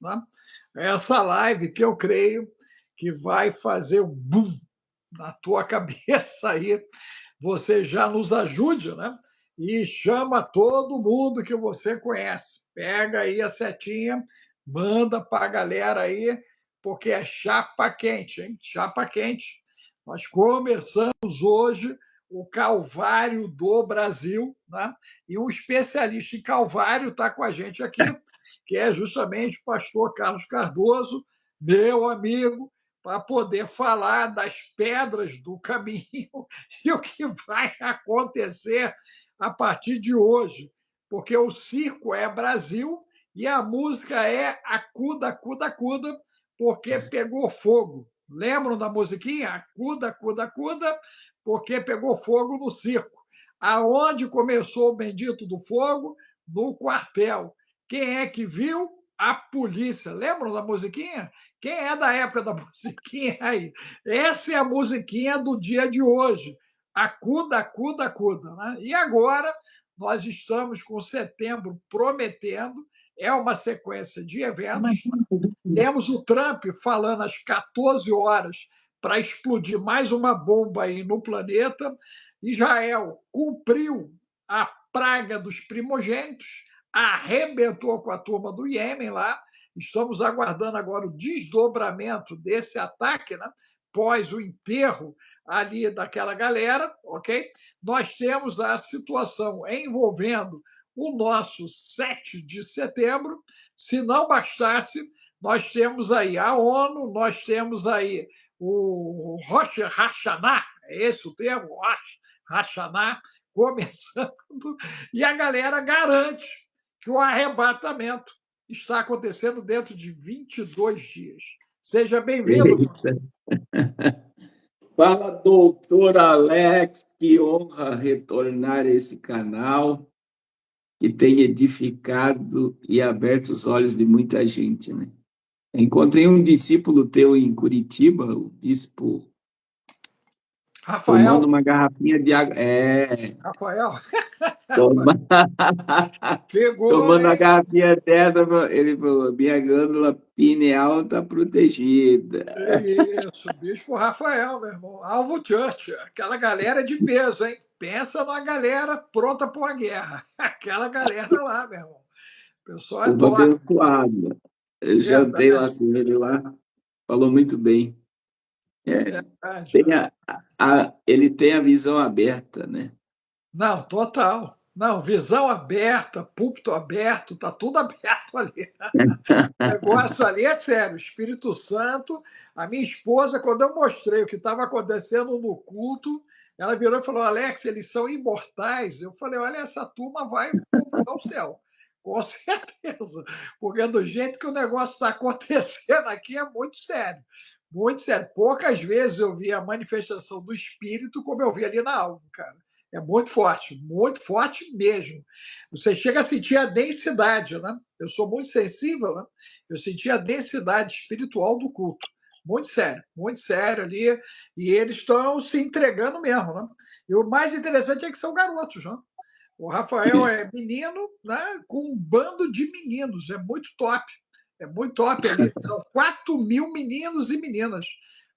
né? Essa live que eu creio que vai fazer um boom na tua cabeça aí, você já nos ajude, né? E chama todo mundo que você conhece. Pega aí a setinha, manda para a galera aí, porque é chapa quente, hein? Chapa quente. Nós começamos hoje o Calvário do Brasil, né? E um especialista em Calvário está com a gente aqui, que é justamente o pastor Carlos Cardoso, meu amigo, para poder falar das pedras do caminho e o que vai acontecer a partir de hoje. Porque o circo é Brasil e a música é Acuda, Acuda, Acuda, porque pegou fogo. Lembram da musiquinha? Acuda, Acuda, Acuda, porque pegou fogo no circo. Aonde começou o bendito do fogo? No quartel. Quem é que viu? A polícia. Lembram da musiquinha? Quem é da época da musiquinha aí? Essa é a musiquinha do dia de hoje. Acuda, acuda, acuda. Né? E agora nós estamos com setembro prometendo, é uma sequência de eventos. Temos o Trump falando às 14 horas para explodir mais uma bomba aí no planeta. Israel cumpriu a praga dos primogênitos, arrebentou com a turma do Iêmen lá. Estamos aguardando agora o desdobramento desse ataque, né? Pós o enterro ali daquela galera, ok? Nós temos a situação envolvendo o nosso 7 de setembro. Se não bastasse, nós temos aí a ONU, nós temos aí o Rosh Hashanah, é esse o termo? Rosh Hashanah, começando, e a galera garante que o arrebatamento está acontecendo dentro de 22 dias. Seja bem-vindo. Fala, doutor Alex, que honra retornar a esse canal que tem edificado e aberto os olhos de muita gente, né? Encontrei um discípulo teu em Curitiba, o bispo, Rafael. tomando uma garrafinha de água. Rafael. Tomando a garrafinha dessa, ele falou: minha glândula pineal está protegida. Isso, Bispo Rafael, meu irmão. Alvo Church, aquela galera de peso, hein? Pensa numa galera pronta para uma guerra. Aquela galera lá, meu irmão. O pessoal é top. Abençoado. Eu jantei lá com ele lá, falou muito bem. Ele tem a visão aberta, né? Não, total. Não, visão aberta, púlpito aberto, tá tudo aberto ali. O negócio ali é sério. Espírito Santo, a minha esposa, quando eu mostrei o que estava acontecendo no culto, ela virou e falou: Alex, eles são imortais. Eu falei: olha, essa turma vai povoar o céu. Com certeza. Porque do jeito que o negócio está acontecendo aqui é muito sério. Muito sério. Poucas vezes eu vi a manifestação do espírito como eu vi ali na alma, cara. É muito forte mesmo. Você chega a sentir a densidade, né? Eu sou muito sensível, né? Eu senti a densidade espiritual do culto. Muito sério ali. E eles estão se entregando mesmo, né? E o mais interessante é que são garotos, né? O Rafael é menino, né? Com um bando de meninos. É muito top. É muito top ali. São 4.000 meninos e meninas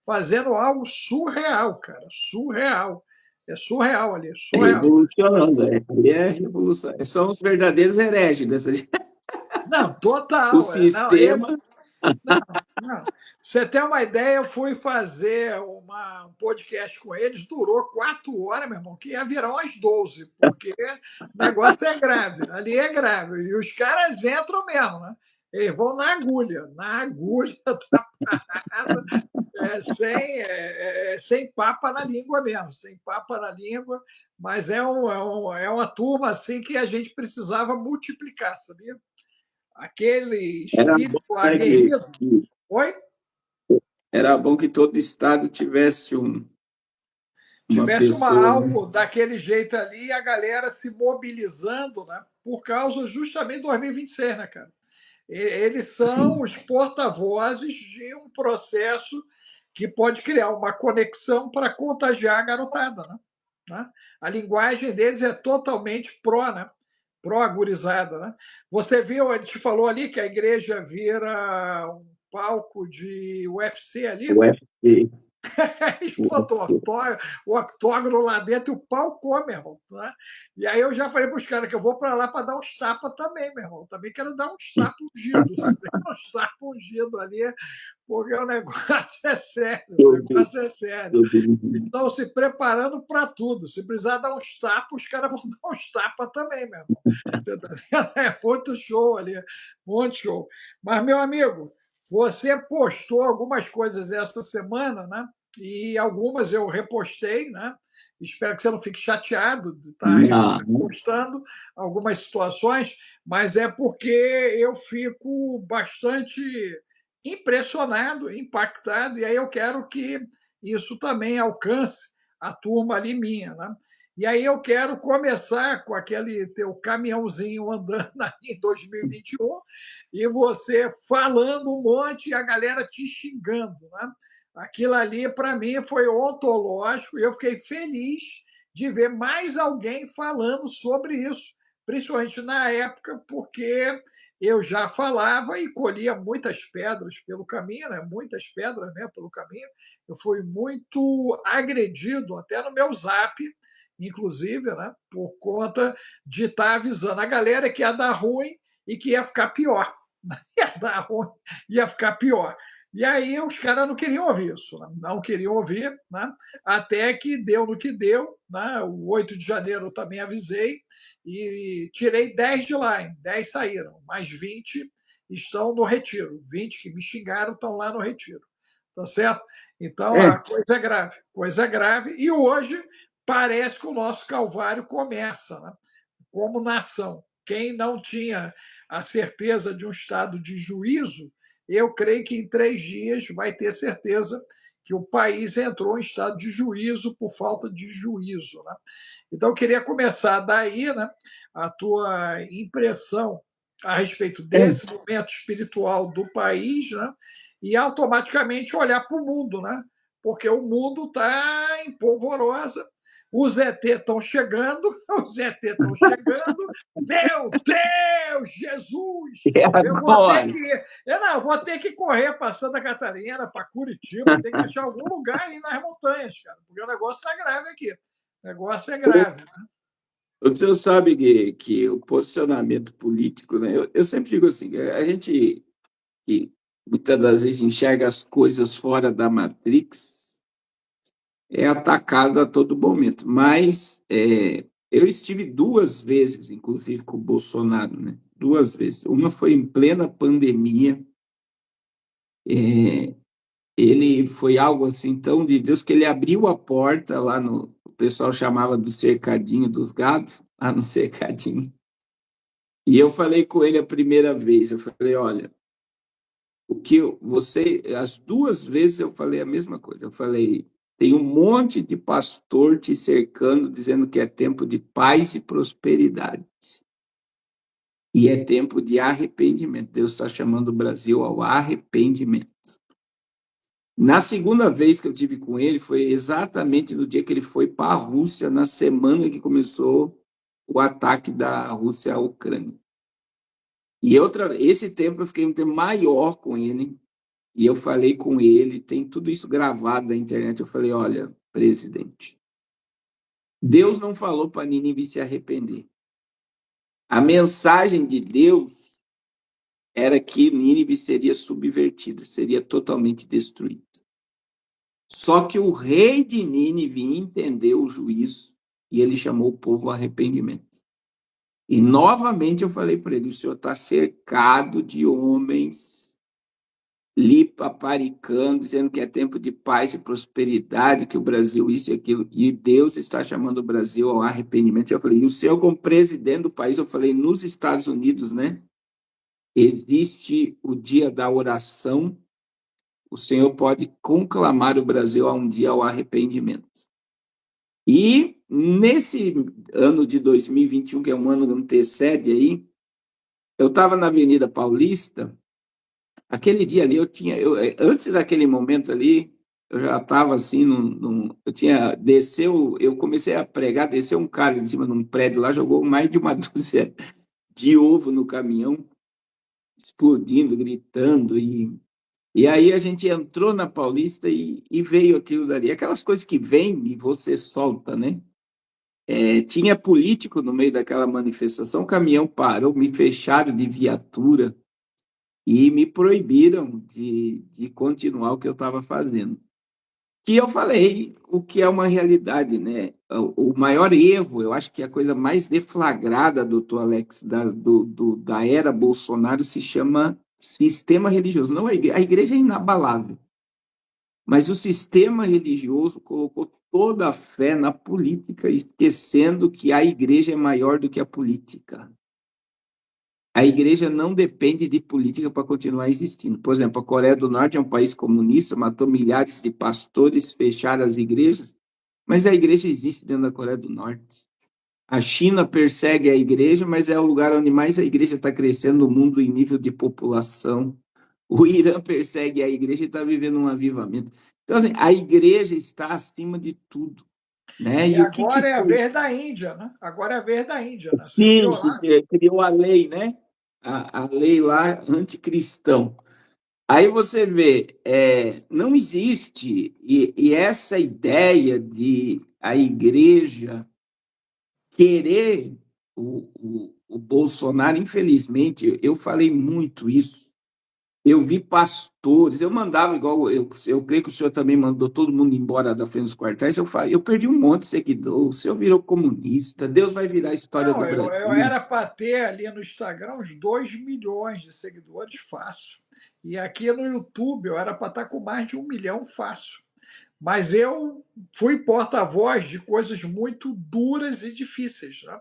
fazendo algo surreal, cara. Surreal. É surreal ali. Surreal. É revolucionando. Ali é revolução. São os verdadeiros hereges dessa. Não, total. O sistema. Não. Você tem uma ideia, eu fui fazer um podcast com eles, durou 4 horas, meu irmão, que ia virar umas 12, porque o negócio é grave, ali é grave. E os caras entram mesmo, né? Eles vão na agulha da parada, sem papa na língua mesmo, sem papa na língua, mas é uma turma assim que a gente precisava multiplicar, sabia? Aquele espírito aguerrido. Oi? Era bom que todo estado tivesse uma pessoa, alvo daquele jeito ali, a galera se mobilizando, né? Por causa justamente de 2026, né, cara? Eles são os porta-vozes de um processo que pode criar uma conexão para contagiar a garotada, né? A linguagem deles é totalmente pró, né? pró-gurizada, né? Você viu, a gente falou ali que a igreja vira um palco de UFC ali? UFC, Eles botam UFC. o octógono lá dentro e o pau come, meu irmão. Né? E aí eu já falei para os caras que eu vou para lá para dar uns tapas também, meu irmão. Também quero dar uns tapas ungidos. Uns tapas ungidos ali, porque o negócio é sério. O Tudo, negócio é sério. tudo. Estão se preparando para tudo. Se precisar dar uns tapas, os caras vão dar uns tapas também, meu irmão. Você tá vendo? É muito show ali, muito show. Mas, meu amigo, você postou algumas coisas essa semana, né? E algumas eu repostei, né? Espero que você não fique chateado de estar Não. repostando algumas situações, mas é porque eu fico bastante impressionado, impactado, e aí eu quero que isso também alcance a turma ali minha, né? E aí eu quero começar com aquele teu caminhãozinho andando aí em 2021 e você falando um monte e a galera te xingando, né? Aquilo ali, para mim, foi ontológico e eu fiquei feliz de ver mais alguém falando sobre isso, principalmente na época, porque eu já falava e colhia muitas pedras pelo caminho, né? Muitas pedras, né, pelo caminho. Eu fui muito agredido até no meu zap, inclusive, né, por conta de estar avisando a galera que ia dar ruim e que ia ficar pior. Ia dar ruim, ia ficar pior. E aí os caras não queriam ouvir isso, né? Não queriam ouvir, né? Até que deu no que deu. Né? O 8 de janeiro eu também avisei e tirei 10 de lá, hein? 10 saíram, mais 20 estão no retiro. 20 que me xingaram estão lá no retiro. Tá certo? Então É, a coisa é grave. E hoje parece que o nosso calvário começa, né? Como nação. Quem não tinha a certeza de um estado de juízo, eu creio que em 3 dias vai ter certeza que o país entrou em estado de juízo por falta de juízo. Né? Então, eu queria começar daí, né, a tua impressão a respeito é. desse momento espiritual do país, né, e automaticamente olhar para o mundo, né, porque o mundo está em polvorosa, os ET estão chegando, os ET estão chegando, meu Deus, Jesus! É Eu vou ter agora. que, eu vou ter que correr para Santa Catarina, para Curitiba, tem que achar algum lugar aí nas montanhas, cara, porque o negócio está grave aqui. O negócio é grave. Né? O senhor sabe que o posicionamento político, né? Eu sempre digo assim, a gente que muitas das vezes enxerga as coisas fora da Matrix é atacado a todo momento. Mas eu estive 2 vezes, inclusive, com o Bolsonaro, né? 2 vezes. Uma foi em plena pandemia. É, ele foi algo assim tão de Deus que ele abriu a porta lá no. O pessoal chamava do cercadinho dos gados, lá no cercadinho. E eu falei com ele a primeira vez, eu falei, olha, o que você, as 2 vezes eu falei a mesma coisa, eu falei, tem um monte de pastor te cercando, dizendo que é tempo de paz e prosperidade. E é tempo de arrependimento. Deus está chamando o Brasil ao arrependimento. Na segunda vez que eu tive com ele, foi exatamente no dia que ele foi para a Rússia, na semana que começou o ataque da Rússia à Ucrânia. E esse tempo eu fiquei um tempo maior com ele, e eu falei com ele, tem tudo isso gravado na internet. Eu falei: olha, presidente, Deus não falou para Nínive se arrepender. A mensagem de Deus era que Nínive seria subvertida, seria totalmente destruída. Só que o rei de Nínive entendeu o juízo e ele chamou o povo ao arrependimento. E novamente eu falei para ele: o senhor está cercado de homens lhe paparicando, dizendo que é tempo de paz e prosperidade, que o Brasil isso e aquilo, e Deus está chamando o Brasil ao arrependimento. Eu falei, e o senhor como presidente do país, eu falei, nos Estados Unidos, né, existe o dia da oração, o senhor pode conclamar o Brasil a um dia ao arrependimento. E nesse ano de 2021, que é um ano que antecede aí, eu estava na Avenida Paulista. Aquele dia ali, antes daquele momento ali, eu já estava assim, eu comecei a pregar, desceu um cara em cima de um prédio lá, jogou mais de uma dúzia de ovo no caminhão, explodindo, gritando, e aí a gente entrou na Paulista e veio aquilo dali, aquelas coisas que vêm e você solta, né? Tinha político no meio daquela manifestação, o caminhão parou, me fecharam de viatura e me proibiram de continuar o que eu estava fazendo. Que eu falei o que é uma realidade, né? O maior erro, eu acho que a coisa mais deflagrada, doutor Alex, da era Bolsonaro se chama sistema religioso. Não, a igreja é inabalável, mas o sistema religioso colocou toda a fé na política, esquecendo que a igreja é maior do que a política. A igreja não depende de política para continuar existindo. Por exemplo, a Coreia do Norte é um país comunista, matou milhares de pastores, fecharam as igrejas, mas a igreja existe dentro da Coreia do Norte. A China persegue a igreja, mas é o lugar onde mais a igreja está crescendo no mundo em nível de população. O Irã persegue a igreja e está vivendo um avivamento. Então, assim, a igreja está acima de tudo. Né? E E o que agora é a foi? vez da Índia, né? Agora é a vez da Índia, né? Você Sim, viu lá? que criou a lei, né? A lei lá anticristão. Aí você vê, não existe, e essa ideia de a igreja querer o Bolsonaro, infelizmente, eu falei muito isso. Eu vi pastores, eu mandava igual, eu creio que o senhor também mandou todo mundo embora da frente dos quartéis. Eu perdi um monte de seguidor. O senhor virou comunista, Deus vai virar a história Não, do eu Brasil. era para ter ali no Instagram uns 2 milhões de seguidores fácil. E aqui no YouTube eu era para estar com mais de 1 milhão fácil. Mas eu fui porta-voz de coisas muito duras e difíceis. Né?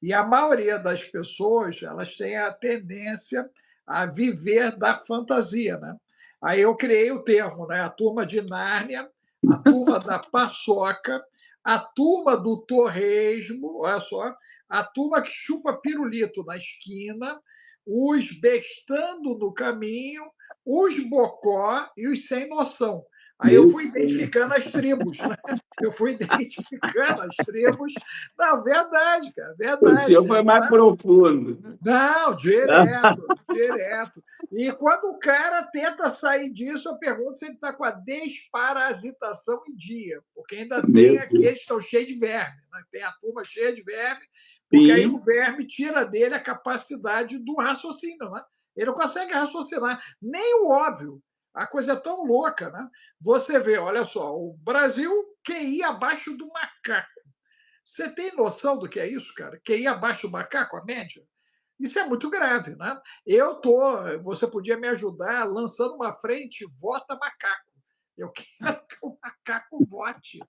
E a maioria das pessoas elas têm a tendência a viver da fantasia. Né? Aí eu criei o termo, né? A turma de Nárnia, a turma da paçoca, a turma do torresmo, olha só, a turma que chupa pirulito na esquina, os bestando no caminho, os bocó e os sem noção. Aí eu Meu fui Senhor. identificando as tribos, né? Eu fui identificando as tribos. Não, verdade, cara, O verdade. senhor foi mais profundo. Não, direto, direto. E quando o cara tenta sair disso, eu pergunto se ele está com a desparasitação em dia, porque ainda tem Meu aqueles Deus. que estão cheios de verme, né? Tem a turma cheia de verme, porque aí o Sim, verme tira dele a capacidade do raciocínio, né? Ele não consegue raciocinar, nem o óbvio. A coisa é tão louca, né? Você vê, olha só, o Brasil QI abaixo do macaco. Você tem noção do que é isso, cara? QI abaixo do macaco, a média? Isso é muito grave, né? Você podia me ajudar lançando uma frente, vota macaco. Eu quero que o macaco vote,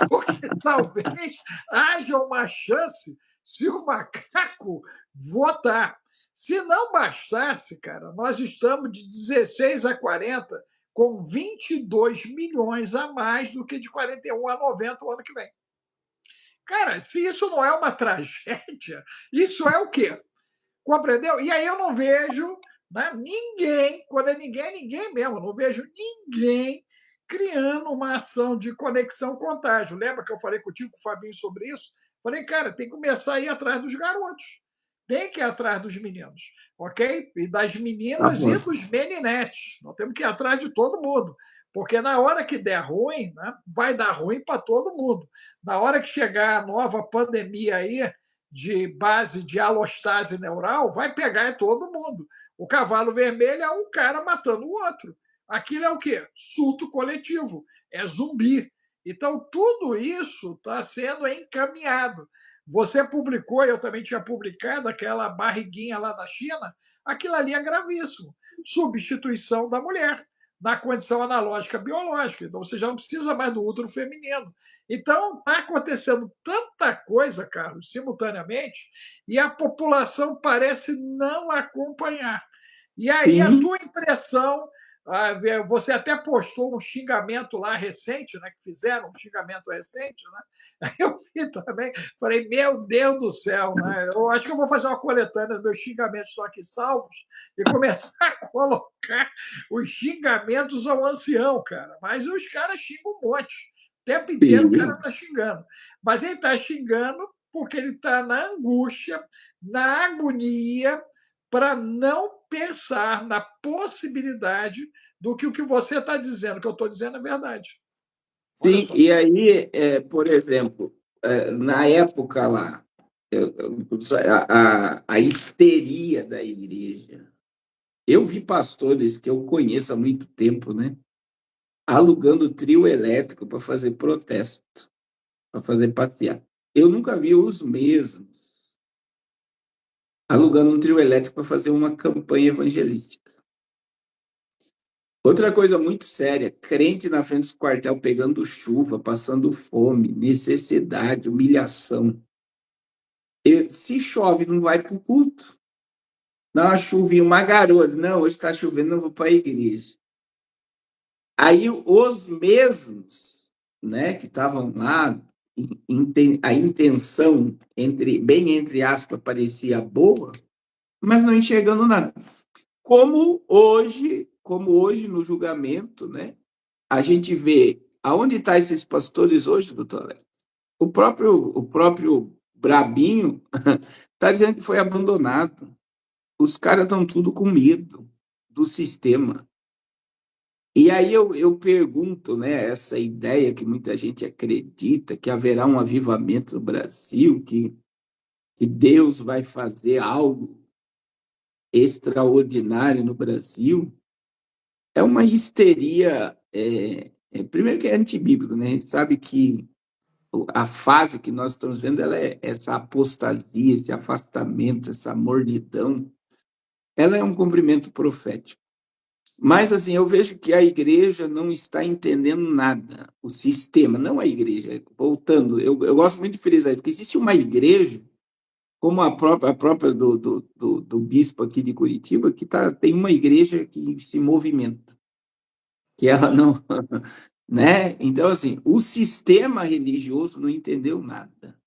porque talvez haja uma chance se o macaco votar. Se não bastasse, cara, nós estamos de 16 a 40 com 22 milhões a mais do que de 41 a 90 o ano que vem. Cara, se isso não é uma tragédia, isso é o quê? Compreendeu? E aí eu não vejo, né, ninguém, quando é ninguém mesmo, eu não vejo ninguém criando uma ação de conexão contágio. Lembra que eu falei contigo com o Fabinho sobre isso? Falei, cara, tem que começar a ir atrás dos garotos. Tem que ir atrás dos meninos, ok? E das tá meninas e bom. dos meninetes. Nós temos que ir atrás de todo mundo. Porque na hora que der ruim, né, vai dar ruim para todo mundo. Na hora que chegar a nova pandemia aí, de base de alostase neural, vai pegar todo mundo. O cavalo vermelho é um cara matando o outro. Aquilo é o quê? Surto coletivo, é zumbi. Então, tudo isso está sendo encaminhado. Você publicou, eu também tinha publicado, aquela barriguinha lá da China, aquilo ali é gravíssimo. Substituição da mulher na condição analógica biológica. Então, você já não precisa mais do útero feminino. Então, está acontecendo tanta coisa, Carlos, simultaneamente, e a população parece não acompanhar. E aí, a Sim, tua impressão Você até postou um xingamento lá recente, né, que fizeram um xingamento recente, né? Eu vi também, falei, meu Deus do céu, né? Eu acho que eu vou fazer uma coletânea, meus xingamentos estão aqui salvos, e começar a colocar os xingamentos ao ancião, cara. Mas os caras xingam um monte. O tempo inteiro o cara Sim. está xingando. Mas ele está xingando porque ele está na angústia, na agonia, para não pensar na possibilidade do que o que você está dizendo, que eu estou dizendo é verdade. Olha Sim, só. e aí, por exemplo, na época lá, a histeria da igreja. Eu vi pastores que eu conheço há muito tempo, né? Alugando trio elétrico para fazer protesto, para fazer passeata. Eu nunca vi os mesmos alugando um trio elétrico para fazer uma campanha evangelística. Outra coisa muito séria, crente na frente do quartel pegando chuva, passando fome, necessidade, humilhação. Se chove, não vai para o culto. Dá uma chuvinha, uma garoa. Não, hoje está chovendo, não vou para a igreja. Aí os mesmos, né, que estavam lá, a intenção, bem entre aspas, parecia boa, mas não enxergando nada. Como hoje no julgamento, né, a gente vê aonde estão esses pastores hoje, doutor Alex? O próprio Brabinho está dizendo que foi abandonado. Os caras estão tudo com medo do sistema. E aí eu pergunto, né, essa ideia que muita gente acredita que haverá um avivamento no Brasil, que Deus vai fazer algo extraordinário no Brasil, é uma histeria, primeiro que é antibíblico, né? A gente sabe que a fase que nós estamos vendo, ela é essa apostasia, esse afastamento, essa mornidão, ela é um cumprimento profético. Mas, assim, eu vejo que a igreja não está entendendo nada, o sistema, não a igreja. Voltando, eu gosto muito de frisar isso, porque existe uma igreja, como a própria do bispo aqui de Curitiba, que tem uma igreja que se movimenta, que ela não. Né? Então, assim, o sistema religioso não entendeu nada.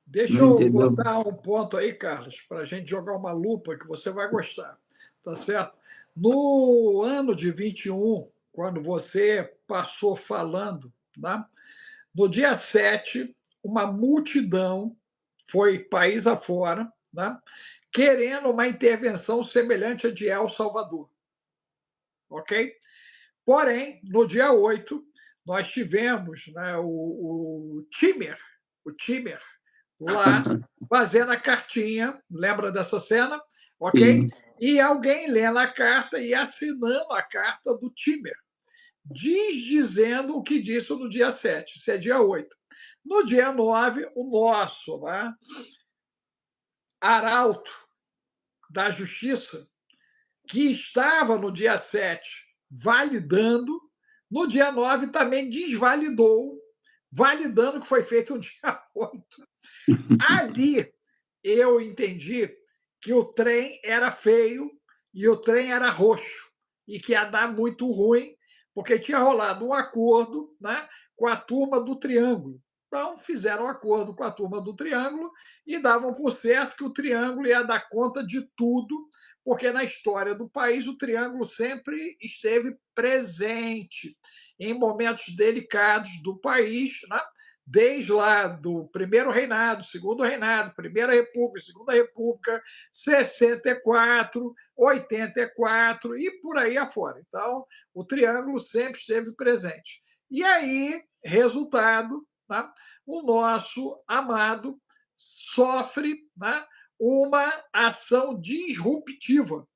Deixa Não eu entendeu? botar um ponto aí, Carlos, para a gente jogar uma lupa que você vai gostar. Tá certo? No ano de 21, quando você passou falando, né? No dia 7, uma multidão foi país afora, né? Querendo uma intervenção semelhante à de El Salvador. Ok? Porém, no dia 8, nós tivemos, né, o Timer lá fazendo a cartinha, lembra dessa cena? Ok? Sim. E alguém lendo a carta e assinando a carta do Timer, dizendo o que disse no dia 7, isso é dia 8. No dia 9, o nosso, né, arauto da justiça, que estava no dia 7 validando, no dia 9 também desvalidou, validando o que foi feito no dia 8. Ali eu entendi que o trem era feio e o trem era roxo e que ia dar muito ruim, porque tinha rolado um acordo, né, com a turma do Triângulo. Então, fizeram um acordo com a turma do Triângulo e davam por certo que o Triângulo ia dar conta de tudo, porque na história do país o Triângulo sempre esteve presente em momentos delicados do país, né? Desde lá do primeiro reinado, segundo reinado, primeira república, segunda república, 64, 84 e por aí afora. Então, o triângulo sempre esteve presente. E aí, resultado, né, o nosso amado sofre, né, uma ação disruptiva.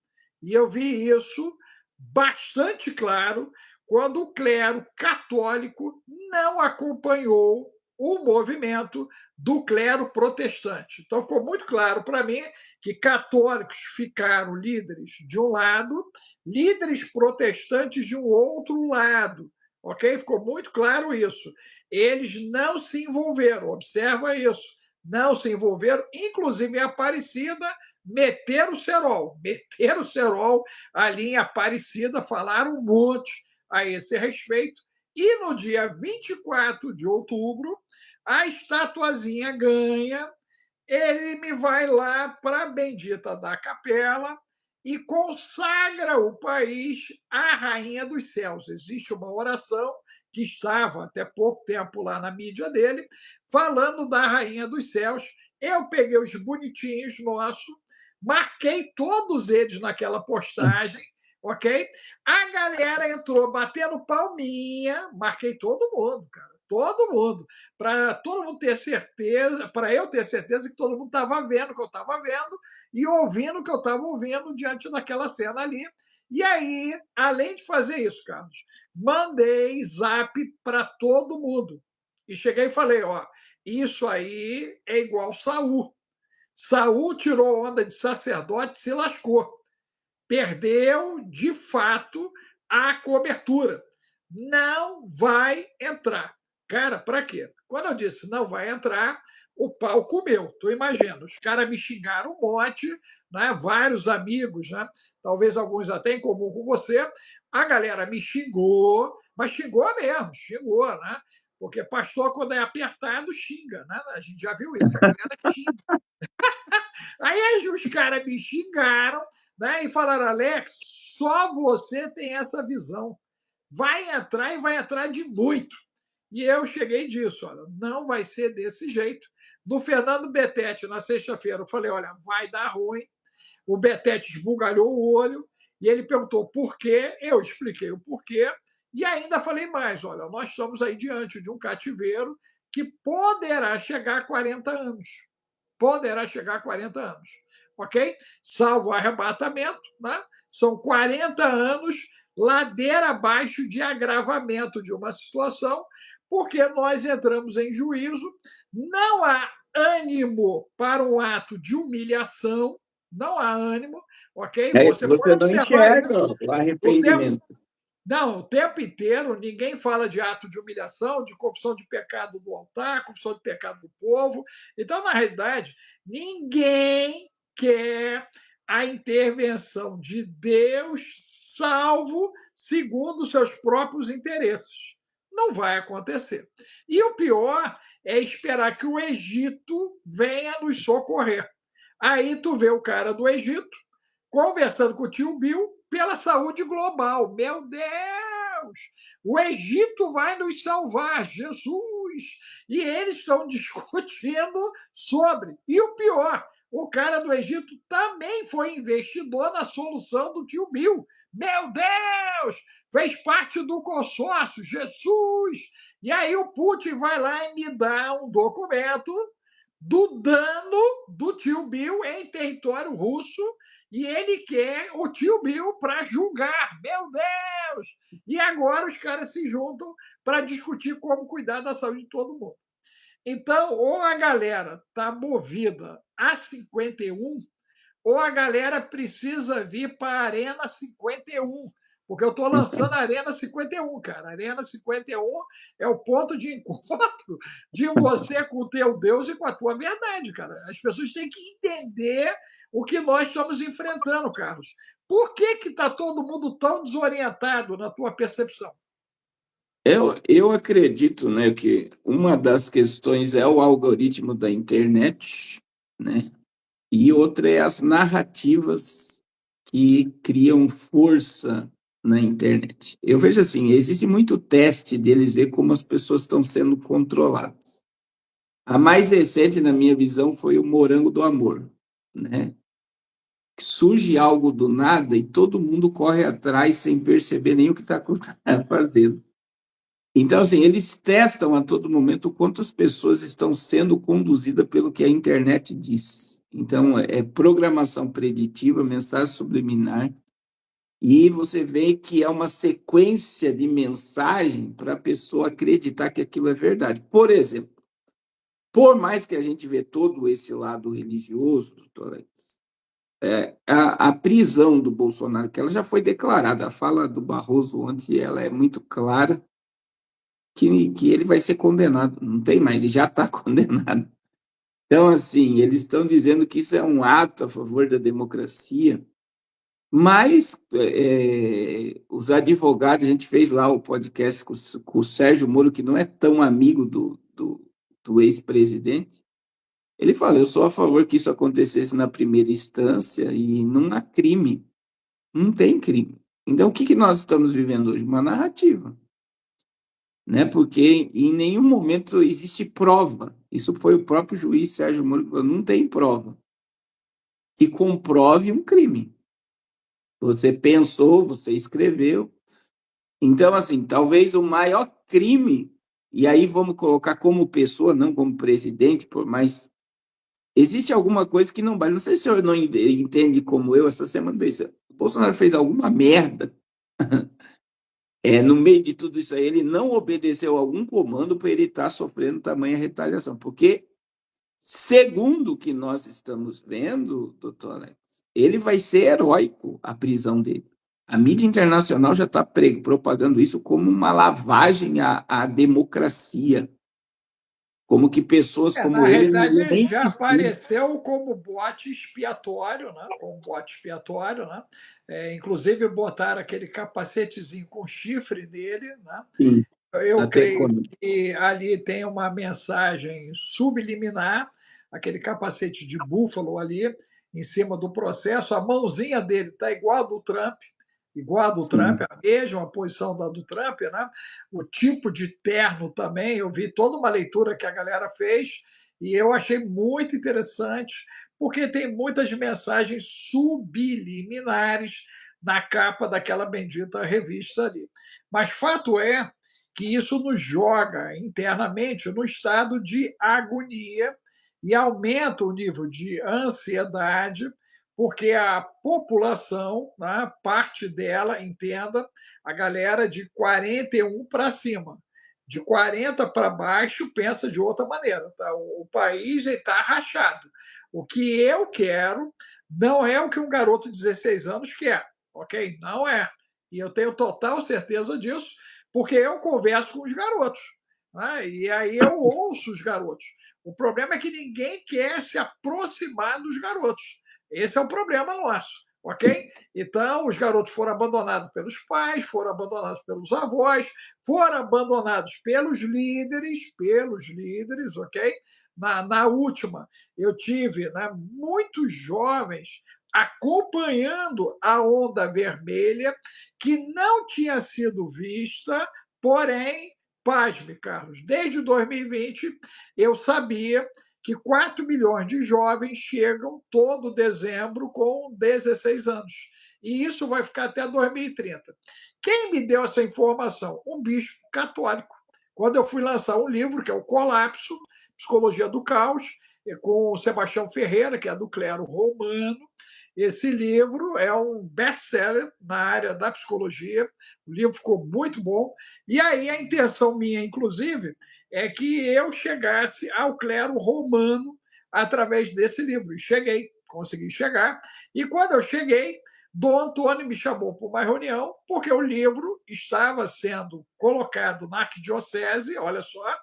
E eu vi isso bastante claro quando o clero católico não acompanhou o movimento do clero protestante. Então, ficou muito claro para mim que católicos ficaram líderes de um lado, líderes protestantes de um outro lado. Ok? Ficou muito claro isso. Eles não se envolveram, observa isso. Não se envolveram, inclusive a Aparecida meteram o cerol ali em Aparecida, falaram um monte a esse respeito. E no dia 24 de outubro, a estatuazinha ganha, ele me vai lá para a Bendita da Capela e consagra o país à Rainha dos Céus. Existe uma oração que estava até pouco tempo lá na mídia dele, falando da Rainha dos Céus. Eu peguei os bonitinhos nossos, marquei todos eles naquela postagem, ok? A galera entrou batendo palminha, marquei todo mundo, cara, todo mundo, para todo mundo ter certeza, para eu ter certeza que todo mundo estava vendo o que eu estava vendo e ouvindo o que eu estava ouvindo diante daquela cena ali. E aí, além de fazer isso, Carlos, mandei zap para todo mundo. E cheguei e falei, ó, isso aí é igual Saul. Saul tirou onda de sacerdote e se lascou. Perdeu, de fato, a cobertura. Não vai entrar. Cara, para quê? Quando eu disse não vai entrar, o pau comeu. Tu imagina, os caras me xingaram um monte, né? Vários amigos, né? Talvez alguns até em comum com você. A galera me xingou, mas xingou mesmo, xingou, né? Porque pastor, quando é apertado, xinga, né? A gente já viu isso, a galera xinga. Aí os caras me xingaram, né? E falaram, Alex, só você tem essa visão. Vai entrar e vai entrar de muito. E eu cheguei disso, olha, não vai ser desse jeito. No Fernando Betete, na sexta-feira, eu falei, olha, vai dar ruim. O Betete esbugalhou o olho e ele perguntou por quê. Eu expliquei o porquê. E ainda falei mais, olha, nós estamos aí diante de um cativeiro que poderá chegar a 40 anos. Poderá chegar a 40 anos. Ok? Salvo arrebatamento, né? São 40 anos ladeira abaixo de agravamento de uma situação, porque nós entramos em juízo, não há ânimo para um ato de humilhação, não há ânimo, ok? Você Você pode não observar enxerga isso o o tempo, arrependimento. não, o tempo inteiro ninguém fala de ato de humilhação, de confissão de pecado do altar, confissão de pecado do povo. Então, na realidade, ninguém quer a intervenção de Deus, salvo segundo seus próprios interesses. Não vai acontecer. E o pior é esperar que o Egito venha nos socorrer. Aí tu vê o cara do Egito conversando com o tio Bill pela saúde global. Meu Deus! O Egito vai nos salvar, Jesus! E eles estão discutindo sobre. E o pior, o cara do Egito também foi investidor na solução do tio Bill. Meu Deus! Fez parte do consórcio, Jesus! E aí o Putin vai lá e me dá um documento do dano do tio Bill em território russo e ele quer o tio Bill para julgar. Meu Deus! E agora os caras se juntam para discutir como cuidar da saúde de todo mundo. Então, ou a galera está movida a 51, ou a galera precisa vir para a Arena 51, porque eu estou lançando a Arena 51, cara. A Arena 51 é o ponto de encontro de você com o teu Deus e com a tua verdade, cara. As pessoas têm que entender o que nós estamos enfrentando, Carlos. Por que está todo mundo tão desorientado na tua percepção? Eu acredito, né, que uma das questões é o algoritmo da internet, né? E outra é as narrativas que criam força na internet. Eu vejo assim, existe muito teste deles ver como as pessoas estão sendo controladas. A mais recente, na minha visão, foi o Morango do Amor, né? Surge algo do nada e todo mundo corre atrás sem perceber nem o que está fazendo. Então, assim, eles testam a todo momento quantas pessoas estão sendo conduzidas pelo que a internet diz. Então, é programação preditiva, mensagem subliminar, e você vê que é uma sequência de mensagem para a pessoa acreditar que aquilo é verdade. Por exemplo, por mais que a gente vê todo esse lado religioso, doutor Alex, a prisão do Bolsonaro, que ela já foi declarada, a fala do Barroso ontem, ela é muito clara, que ele vai ser condenado. Não tem mais, ele já está condenado. Então, assim, eles estão dizendo que isso é um ato a favor da democracia, mas os advogados, a gente fez lá o podcast com o Sérgio Moro, que não é tão amigo do ex-presidente. Ele fala: eu sou a favor que isso acontecesse na primeira instância e não há crime. Não tem crime. Então, o que, que nós estamos vivendo hoje? Uma narrativa, né? Porque em nenhum momento existe prova. Isso foi o próprio juiz Sérgio Moro que falou: não tem prova que comprove um crime. Você pensou, você escreveu. Então, assim, talvez o maior crime, e aí vamos colocar como pessoa, não como presidente, mas existe alguma coisa que não vale. Não sei se o senhor não entende como eu, essa semana, o Bolsonaro fez alguma merda. No meio de tudo isso aí, ele não obedeceu a algum comando para ele estar sofrendo tamanha retaliação. Porque, segundo o que nós estamos vendo, doutor Alex, ele vai ser heróico a prisão dele. A mídia internacional já está propagando isso como uma lavagem à democracia, como que pessoas Na como ele não realidade, iriam ele nem já pedir. apareceu como bote expiatório, né? Como bote expiatório, né? Inclusive botaram aquele capacetezinho com chifre nele, né? Sim, Eu até creio quando? que ali tem uma mensagem subliminar, aquele capacete de búfalo ali em cima do processo, a mãozinha dele está igual a do Trump, Sim, a mesma posição da do Trump, né? O tipo de terno também, eu vi toda uma leitura que a galera fez e eu achei muito interessante, porque tem muitas mensagens subliminares na capa daquela bendita revista ali. Mas fato é que isso nos joga internamente no estado de agonia e aumenta o nível de ansiedade, porque a população, né, parte dela, entenda, a galera de 41 para cima. De 40 para baixo pensa de outra maneira. Tá? O país está rachado. O que eu quero não é o que um garoto de 16 anos quer, ok? Não é. E eu tenho total certeza disso, porque eu converso com os garotos, né? E aí eu ouço os garotos. O problema é que ninguém quer se aproximar dos garotos. Esse é o problema nosso, ok? Então, os garotos foram abandonados pelos pais, foram abandonados pelos avós, foram abandonados pelos líderes, ok? Na última, eu tive, né, muitos jovens acompanhando a onda vermelha que não tinha sido vista, porém, pasme, Carlos, desde 2020 eu sabia que 4 milhões de jovens chegam todo dezembro com 16 anos. E isso vai ficar até 2030. Quem me deu essa informação? Um bispo católico. Quando eu fui lançar um livro, que é o Colapso, Psicologia do Caos, com o Sebastião Ferreira, que é do clero romano. Esse livro é um best-seller na área da psicologia. O livro ficou muito bom. E aí a intenção minha, inclusive, é que eu chegasse ao clero romano através desse livro. E cheguei, consegui chegar. E quando eu cheguei, Dom Antônio me chamou para uma reunião, porque o livro estava sendo colocado na arquidiocese, olha só,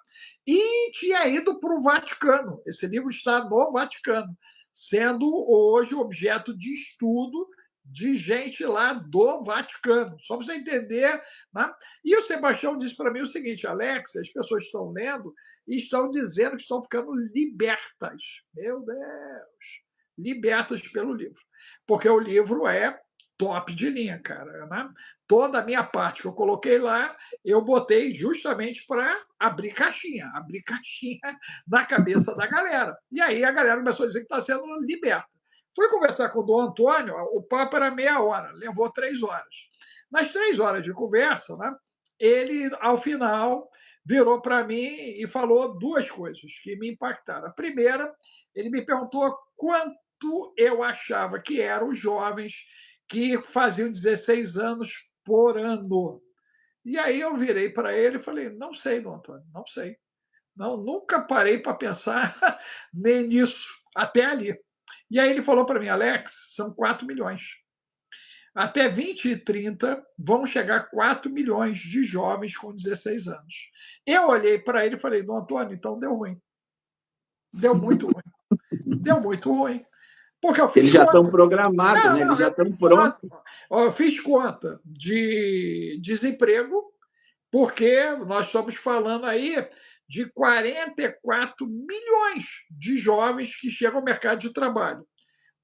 e tinha ido para o Vaticano. Esse livro está no Vaticano, sendo hoje objeto de estudo de gente lá do Vaticano. Só para você entender. Né? E o Sebastião disse para mim o seguinte: Alex, as pessoas estão lendo e estão dizendo que estão ficando libertas. Meu Deus! Libertas pelo livro. Porque o livro é top de linha, cara. Né? Toda a minha parte que eu coloquei lá, eu botei justamente para abrir caixinha na cabeça da galera. E aí a galera começou a dizer que está sendo liberta. Fui conversar com o Dom Antônio, o papo era meia hora, levou 3 horas. Nas 3 horas de conversa, né, ele, ao final, virou para mim e falou duas coisas que me impactaram. A primeira, ele me perguntou quanto eu achava que eram os jovens que faziam 16 anos por ano. E aí eu virei para ele e falei: não sei, Dom Antônio, não sei. Não, nunca parei para pensar nem nisso, até ali. E aí ele falou para mim: Alex, são 4 milhões. Até 2030 vão chegar 4 milhões de jovens com 16 anos. Eu olhei para ele e falei: Dom Antônio, então deu ruim. Deu muito ruim. Deu muito ruim. Porque eu Eles fiz já estão conta. programados, Não, né? Eles não, já eu estão fiz conta. prontos. Eu fiz conta de desemprego, porque nós estamos falando aí de 44 milhões de jovens que chegam ao mercado de trabalho.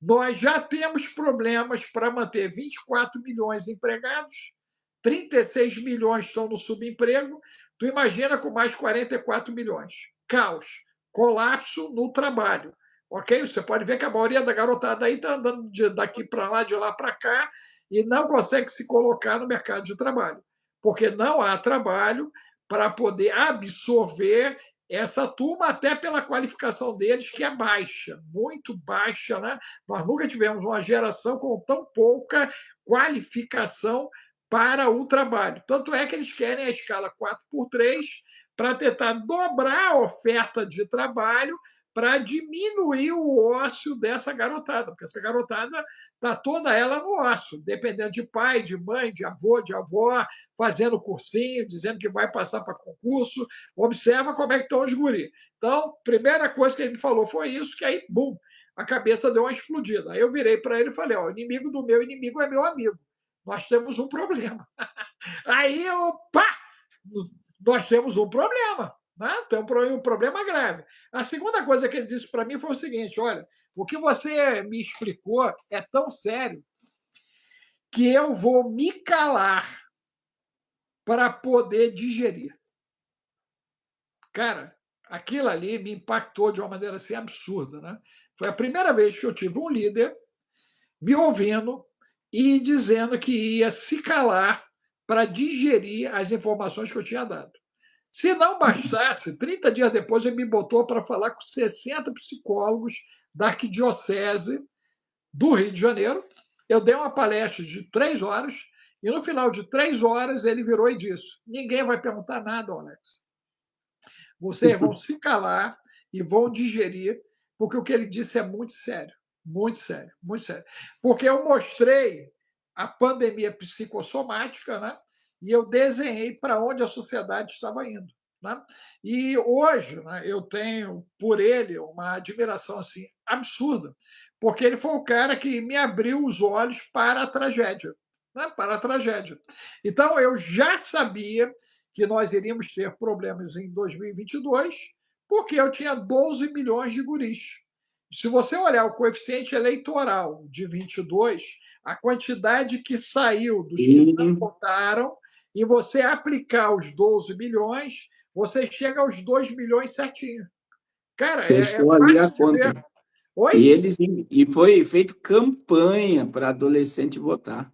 Nós já temos problemas para manter 24 milhões empregados, 36 milhões estão no subemprego. Tu imagina com mais 44 milhões. Caos, colapso no trabalho. Ok? Você pode ver que a maioria da garotada aí está andando daqui para lá, de lá para cá, e não consegue se colocar no mercado de trabalho, porque não há trabalho para poder absorver essa turma, até pela qualificação deles, que é baixa, muito baixa, né? Nós nunca tivemos uma geração com tão pouca qualificação para o trabalho. Tanto é que eles querem a escala 4x3 para tentar dobrar a oferta de trabalho para diminuir o ócio dessa garotada, porque essa garotada está toda ela no ócio, dependendo de pai, de mãe, de avô, de avó, fazendo cursinho, dizendo que vai passar para concurso. Observa como é que estão os guri. Então, primeira coisa que ele me falou foi isso, que aí, bum, a cabeça deu uma explodida. Aí eu virei para ele e falei: ó, o inimigo do meu inimigo é meu amigo. Nós temos um problema. Aí eu, pá, nós temos um problema. Né? Tem um problema grave. A segunda coisa que ele disse para mim foi o seguinte: olha, o que você me explicou é tão sério que eu vou me calar para poder digerir. Cara, aquilo ali me impactou de uma maneira assim absurda. Né? Foi a primeira vez que eu tive um líder me ouvindo e dizendo que ia se calar para digerir as informações que eu tinha dado. Se não bastasse, 30 dias depois ele me botou para falar com 60 psicólogos da Arquidiocese do Rio de Janeiro. Eu dei uma palestra de 3 horas e no final de 3 horas ele virou e disse: ninguém vai perguntar nada, Alex. Vocês vão se calar e vão digerir, porque o que ele disse é muito sério, muito sério, muito sério. Porque eu mostrei a pandemia psicossomática, né? E eu desenhei para onde a sociedade estava indo. Né? E hoje, né, eu tenho por ele uma admiração assim absurda, porque ele foi o cara que me abriu os olhos para a tragédia, né? Para a tragédia. Então eu já sabia que nós iríamos ter problemas em 2022, porque eu tinha 12 milhões de guris. Se você olhar o coeficiente eleitoral de 22, a quantidade que saiu dos que não Sim, votaram, e você aplicar os 12 milhões, você chega aos 2 milhões certinho. Cara, é fechou ali a fácil de conta. ver. Oi? E eles e foi feito campanha para adolescente votar.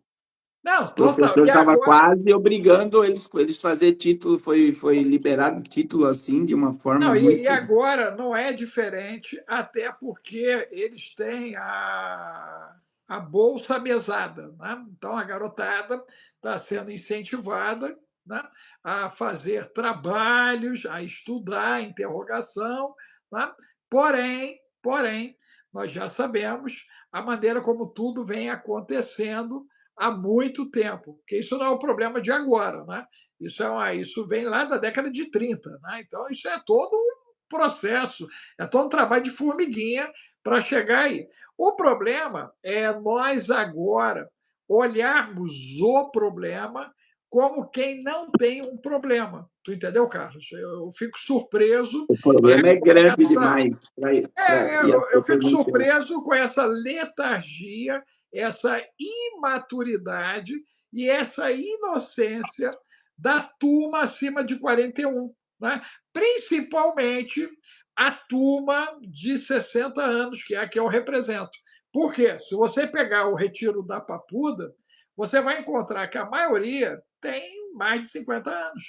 Não, O total. professor E estava agora, quase obrigando eles fazer título, foi liberado título assim de uma forma não, e muito. agora não é diferente, até porque eles têm a bolsa mesada. Né? Então, a garotada está sendo incentivada, né, a fazer trabalhos, a estudar, interrogação. Né? Porém, nós já sabemos a maneira como tudo vem acontecendo há muito tempo, porque isso não é um problema de agora. Né? Isso vem lá da década de 30. Né? Então, isso é todo um processo, é todo um trabalho de formiguinha para chegar aí. O problema é nós agora olharmos o problema como quem não tem um problema. Tu entendeu, Carlos? Eu fico surpreso O problema é com grande essa demais e as eu pessoas fico não querem. surpreso com essa letargia, essa imaturidade e essa inocência da turma acima de 41, né? Principalmente a turma de 60 anos, que é a que eu represento. Por quê? Se você pegar o retiro da Papuda, você vai encontrar que a maioria tem mais de 50 anos.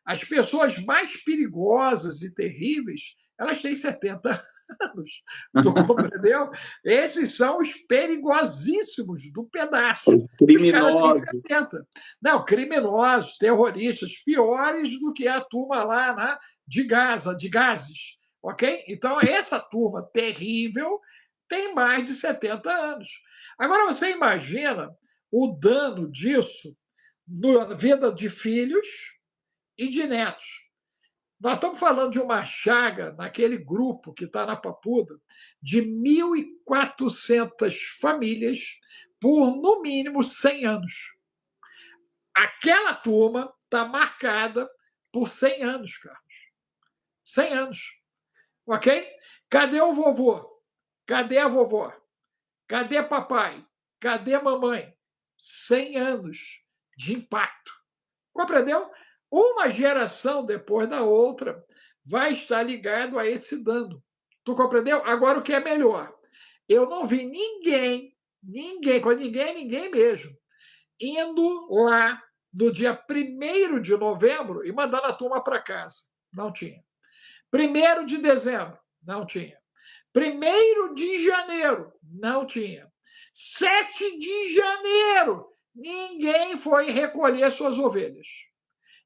As pessoas mais perigosas e terríveis, elas têm 70 anos. Tu compreendeu? Esses são os perigosíssimos do pedaço. Os Os caras têm criminosos. 70. Não, criminosos, terroristas, piores do que a turma lá, né, de Gaza, de Gazes. Ok? Então, essa turma terrível tem mais de 70 anos. Agora, você imagina o dano disso na vida de filhos e de netos. Nós estamos falando de uma chaga naquele grupo que está na Papuda de 1.400 famílias por, no mínimo, 100 anos. Aquela turma está marcada por 100 anos, Carlos. 100 anos. Ok? Cadê o vovô? Cadê a vovó? Cadê papai? Cadê mamãe? 100 anos de impacto. Compreendeu? Uma geração depois da outra vai estar ligado a esse dano. Tu compreendeu? Agora, o que é melhor? Eu não vi ninguém mesmo, indo lá no dia 1º de novembro e mandando a turma para casa. Não tinha. 1º de dezembro, não tinha. 1º de janeiro, não tinha. 7 de janeiro, ninguém foi recolher suas ovelhas.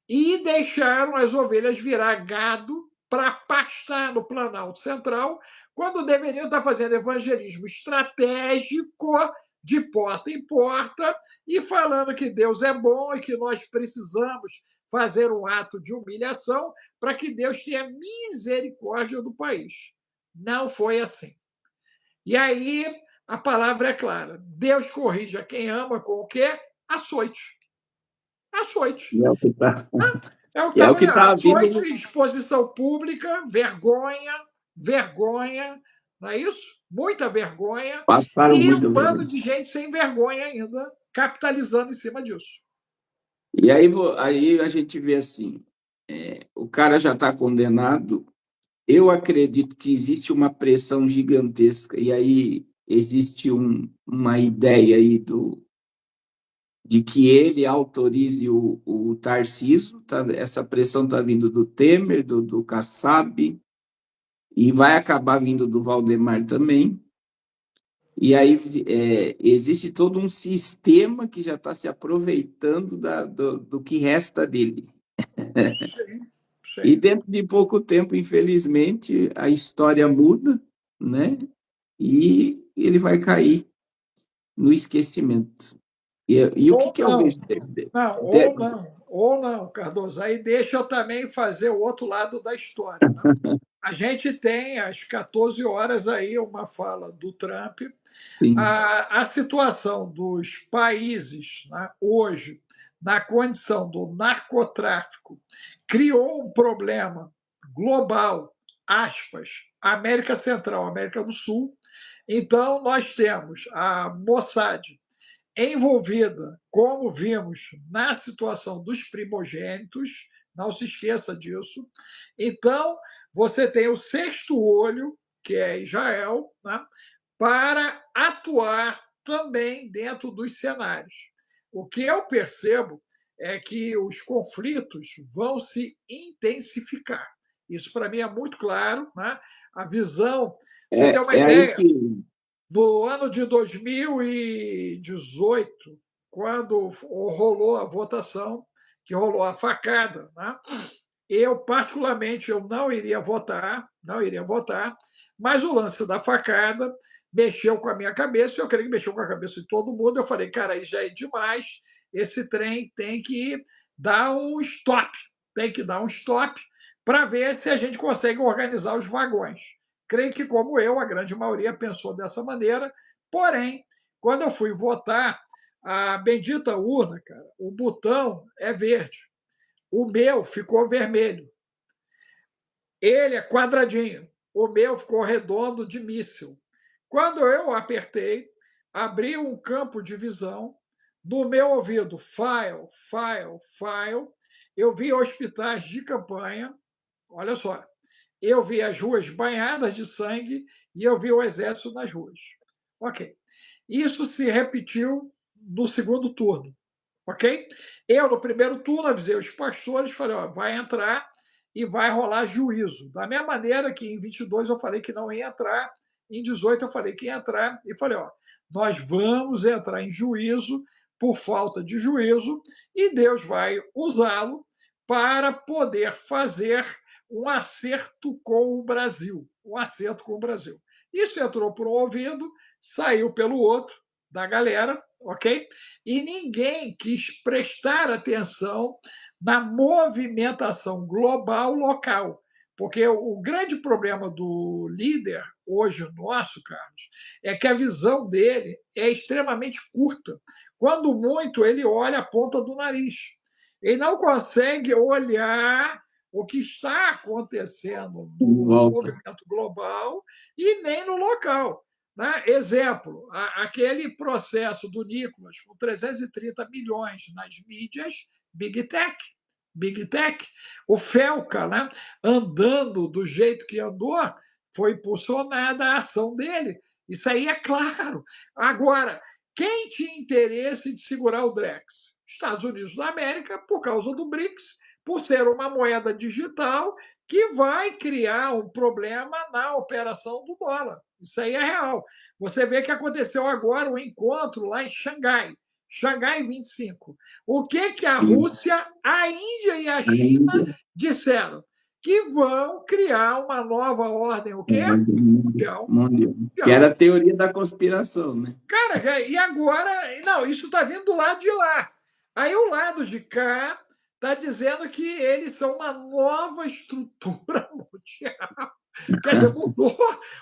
E deixaram as ovelhas virar gado para pastar no Planalto Central, quando deveriam estar fazendo evangelismo estratégico de porta em porta e falando que Deus é bom e que nós precisamos fazer um ato de humilhação para que Deus tenha misericórdia do país. Não foi assim. E aí a palavra é clara: Deus corrige a quem ama com o quê? Açoite. Açoite. É o que está É o que está acontecendo. Açoite, vindo. exposição pública, vergonha, não é isso? Muita vergonha. Passaram E muito um bando vergonha. de gente sem vergonha ainda, capitalizando em cima disso. E aí a gente vê assim, o cara já está condenado. Eu acredito que existe uma pressão gigantesca, e aí existe uma ideia aí de que ele autorize o Tarcísio, tá? Essa pressão está vindo do Temer, do Kassab, e vai acabar vindo do Valdemar também. E aí existe todo um sistema que já está se aproveitando do que resta dele. Sim, E sim. dentro de pouco tempo, infelizmente, a história muda, né? E ele vai cair no esquecimento. E o Ou que eu vejo não. Não, ou de- não, ou não, Cardoso. Aí deixa eu também fazer o outro lado da história. Né? A gente tem às 14 horas aí uma fala do Trump. sim, A situação dos países, né, hoje, na condição do narcotráfico, criou um problema global, aspas, América Central, América do Sul. Então, nós temos a Mossad envolvida, como vimos, na situação dos primogênitos, não se esqueça disso. Então, você tem o sexto olho, que é Israel, né, para atuar também dentro dos cenários. O que eu percebo é que os conflitos vão se intensificar. Isso, para mim, é muito claro. Né? A visão. Você tem uma é aí ideia? que No ano de 2018, quando rolou a votação, que rolou a facada, né? Eu, particularmente, eu não iria votar, mas o lance da facada mexeu com a minha cabeça, eu creio que mexeu com a cabeça de todo mundo. Eu falei, cara, isso já é demais, esse trem tem que dar um stop, tem que dar um stop para ver se a gente consegue organizar os vagões. Creio que, como eu, a grande maioria pensou dessa maneira, porém, quando eu fui votar, a bendita urna, cara, o botão é verde. O meu ficou vermelho. Ele é quadradinho. O meu ficou redondo de míssil. Quando eu apertei, abri um campo de visão. No meu ouvido, file, file, file. Eu vi hospitais de campanha. Olha só. Eu vi as ruas banhadas de sangue e eu vi o exército nas ruas. Ok. Isso se repetiu no segundo turno. Ok? Eu, no primeiro turno, avisei os pastores, falei, ó, vai entrar e vai rolar juízo. Da mesma maneira que em 22 eu falei que não ia entrar, em 18 eu falei que ia entrar, e falei, ó, nós vamos entrar em juízo por falta de juízo, e Deus vai usá-lo para poder fazer um acerto com o Brasil. Um acerto com o Brasil. Isso entrou por um ouvido, saiu pelo outro da galera, ok? E ninguém quis prestar atenção na movimentação global local. Porque o grande problema do líder, hoje nosso, Carlos, é que a visão dele é extremamente curta. Quando muito, ele olha a ponta do nariz. Ele não consegue olhar o que está acontecendo no Volta. movimento global e nem no local. Né? Exemplo, aquele processo do Nicolas, com 330 milhões nas mídias, Big Tech. Big Tech. O Felca, né, andando do jeito que andou, foi impulsionada a ação dele. Isso aí é claro. Agora, quem tinha interesse de segurar o Drex? Estados Unidos da América, por causa do BRICS, por ser uma moeda digital que vai criar um problema na operação do dólar. Isso aí é real. Você vê que aconteceu agora um encontro lá em Xangai, Xangai 25. O que a Rússia, a Índia e a China Ainda disseram? Que vão criar uma nova ordem, o quê? Mundial. mundial. Que era Mundial. a teoria da conspiração, né? Cara, e agora? Não, isso está vindo do lado de lá. Aí o lado de cá está dizendo que eles são uma nova estrutura mundial. Quer dizer, mudou.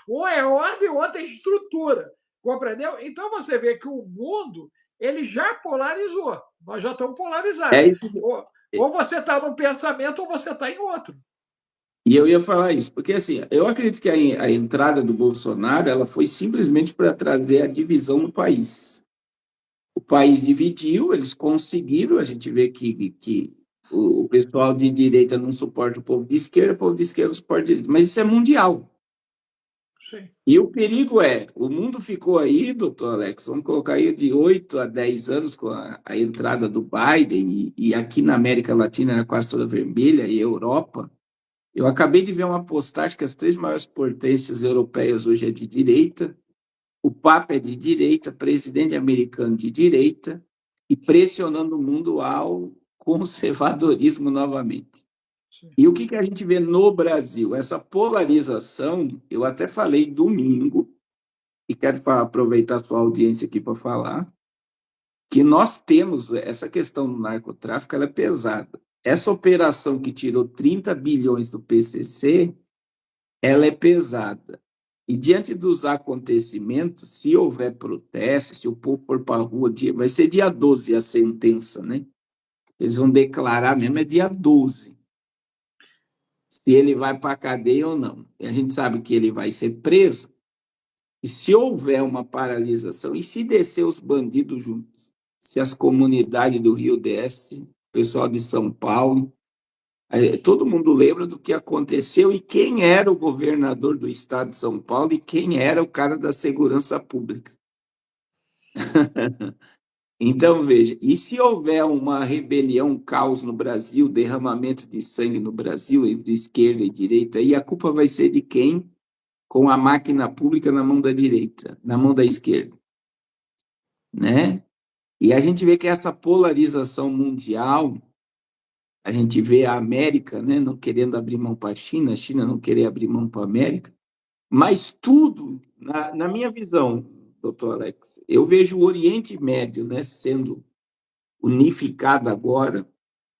Um é ordem, o outro é estrutura. Compreendeu? Então você vê que o mundo ele já polarizou. Nós já estamos polarizados. É isso. Ou você está num pensamento ou você está em outro. E eu ia falar isso, porque assim, eu acredito que a entrada do Bolsonaro ela foi simplesmente para trazer a divisão no país. O país dividiu, eles conseguiram, a gente vê que o pessoal de direita não suporta o povo de esquerda não suporta o direita, mas isso é mundial. Sim. E o perigo é, o mundo ficou aí, doutor Alex, vamos colocar aí de 8 a 10 anos com a entrada do Biden, e aqui na América Latina era quase toda vermelha, e Europa. Eu acabei de ver uma postagem que as três maiores potências europeias hoje é de direita, o Papa é de direita, presidente americano de direita, e pressionando o mundo ao conservadorismo novamente. Sim. E o que a gente vê no Brasil? Essa polarização, eu até falei domingo, e quero aproveitar a sua audiência aqui para falar, que nós temos essa questão do narcotráfico, ela é pesada. Essa operação que tirou 30 bilhões do PCC, ela é pesada. E diante dos acontecimentos, se houver protesto, se o povo for para a rua, vai ser dia 12 a sentença, né? Eles vão declarar mesmo, é dia 12, se ele vai para a cadeia ou não. E a gente sabe que ele vai ser preso. E se houver uma paralisação, e se descer os bandidos juntos? Se as comunidades do Rio descem, o pessoal de São Paulo, todo mundo lembra do que aconteceu e quem era o governador do estado de São Paulo e quem era o cara da segurança pública. Então, veja, e se houver uma rebelião, um caos no Brasil, derramamento de sangue no Brasil, entre esquerda e direita, aí a culpa vai ser de quem? Com a máquina pública na mão da direita, na mão da esquerda, né? E a gente vê que essa polarização mundial, a gente vê a América, né, não querendo abrir mão para a China não querer abrir mão para a América, mas tudo, na minha visão, doutor Alex, eu vejo o Oriente Médio, né, sendo unificado agora,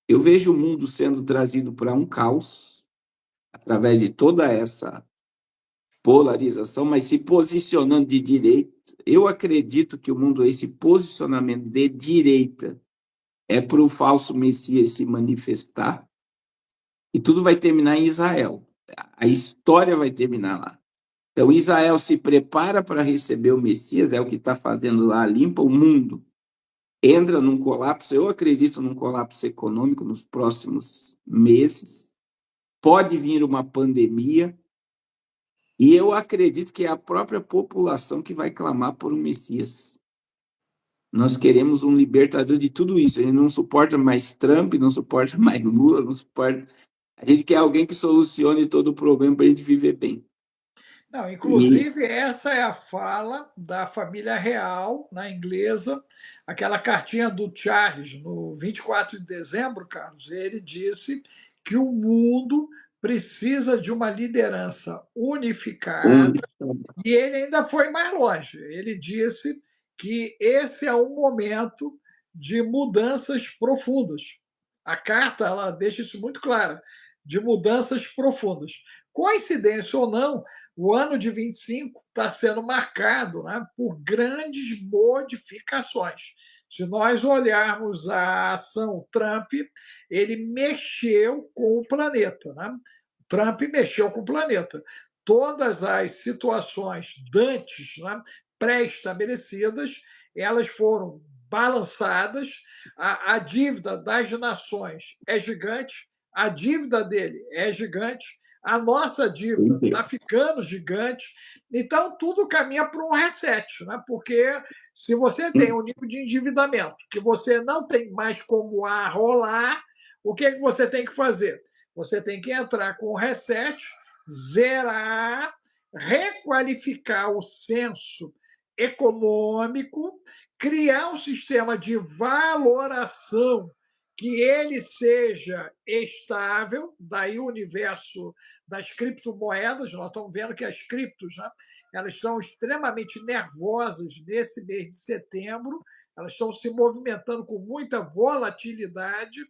eu vejo o mundo sendo trazido para um caos, através de toda essa polarização, mas se posicionando de direita. Eu acredito que o mundo, esse posicionamento de direita, é para o falso Messias se manifestar, e tudo vai terminar em Israel. A história vai terminar lá. Então, Israel se prepara para receber o Messias, é o que está fazendo lá, limpa o mundo. Entra num colapso, eu acredito num colapso econômico nos próximos meses. Pode vir uma pandemia, e eu acredito que é a própria população que vai clamar por um Messias. Nós queremos um libertador de tudo isso. A gente não suporta mais Trump, não suporta mais Lula, não suporta. A gente quer alguém que solucione todo o problema para a gente viver bem. Não, E inclusive, essa é a fala da família real, na inglesa, aquela cartinha do Charles, no 24 de dezembro, Carlos, ele disse que o mundo precisa de uma liderança unificada, onde e ele ainda foi mais longe. Ele disse que esse é um momento de mudanças profundas. A carta ela deixa isso muito claro, de mudanças profundas. Coincidência ou não, o ano de 25 está sendo marcado, né, por grandes modificações. Se nós olharmos a ação Trump, ele mexeu com o planeta. Né? Trump mexeu com o planeta. Todas as situações dantes, né, pré-estabelecidas, elas foram balançadas. A dívida das nações é gigante, a dívida dele é gigante, a nossa dívida está ficando gigante. Então, tudo caminha para um reset, né? Porque se você tem um nível de endividamento que você não tem mais como arrolar, o que, é que você tem que fazer? Você tem que entrar com o reset, zerar, requalificar o senso econômico, criar um sistema de valoração que ele seja estável, daí o universo das criptomoedas. Nós estamos vendo que as criptos, né, elas estão extremamente nervosas nesse mês de setembro, elas estão se movimentando com muita volatilidade,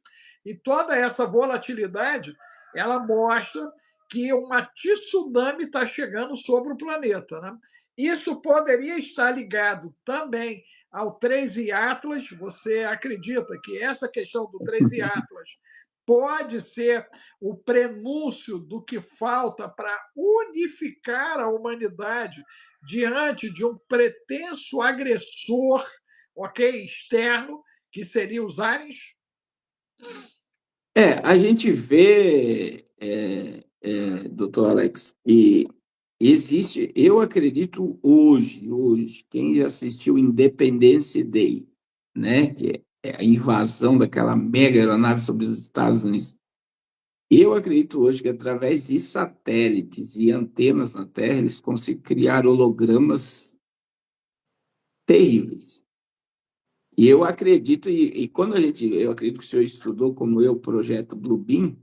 e toda essa volatilidade ela mostra que uma tsunami está chegando sobre o planeta. Né? Isso poderia estar ligado também ao 3i Atlas. Você acredita que essa questão do 3i Atlas pode ser o prenúncio do que falta para unificar a humanidade diante de um pretenso agressor, ok, externo, que seria os aliens? A gente vê, doutor Alex, que existe, eu acredito hoje, quem assistiu Independence Day, né, que é a invasão daquela mega aeronave sobre os Estados Unidos, eu acredito hoje que através de satélites e antenas na Terra, eles conseguem criar hologramas terríveis. E eu acredito, e quando eu acredito que o senhor estudou, como eu, o projeto Bluebeam,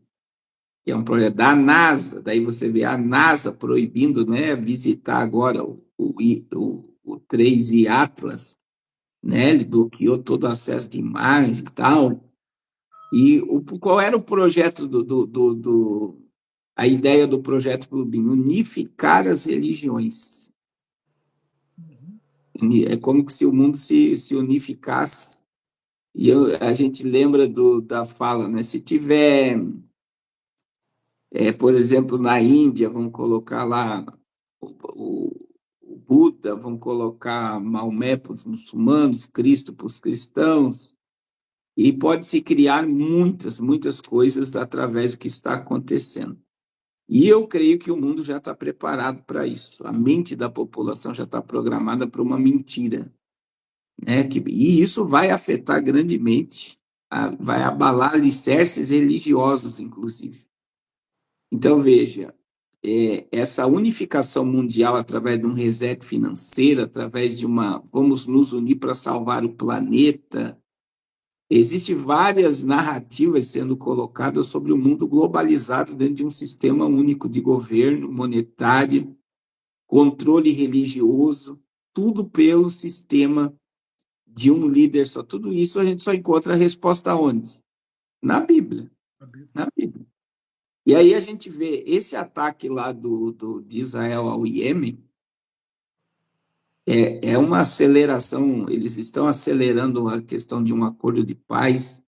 que é um projeto da NASA, daí você vê a NASA proibindo, né, visitar agora o 3i Atlas, né, ele bloqueou todo o acesso de imagem e tal. E qual era o projeto a ideia do projeto Bluebeam? Unificar as religiões. É como se o mundo se unificasse. E a gente lembra da fala, né? Se tiver, por exemplo, na Índia, vamos colocar lá o Buda, vamos colocar Maomé para os muçulmanos, Cristo para os cristãos, e pode-se criar muitas coisas através do que está acontecendo. E eu creio que o mundo já está preparado para isso. A mente da população já está programada para uma mentira, né? E isso vai afetar grandemente, vai abalar alicerces religiosos, inclusive. Então, veja, essa unificação mundial através de um reset financeiro, através de vamos nos unir para salvar o planeta. Existem várias narrativas sendo colocadas sobre o mundo globalizado dentro de um sistema único de governo, monetário, controle religioso, tudo pelo sistema de um líder só. Tudo isso a gente só encontra a resposta onde? Na Bíblia. Na Bíblia. E aí a gente vê esse ataque lá de Israel ao Iêmen, é uma aceleração, eles estão acelerando a questão de um acordo de paz.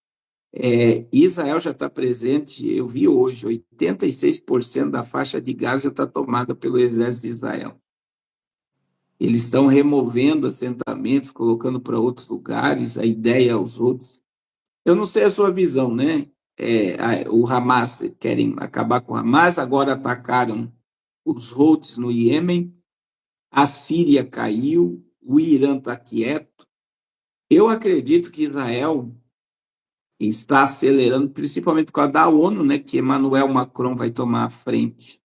Israel já está presente, eu vi hoje, 86% da faixa de Gaza já está tomada pelo exército de Israel. Eles estão removendo assentamentos, colocando para outros lugares, a ideia aos outros. Eu não sei a sua visão, né? O Hamas, querem acabar com o Hamas, agora atacaram os Houthis no Iêmen, a Síria caiu, o Irã está quieto. Eu acredito que Israel está acelerando, principalmente por causa da ONU, né, que Emmanuel Macron vai tomar a frente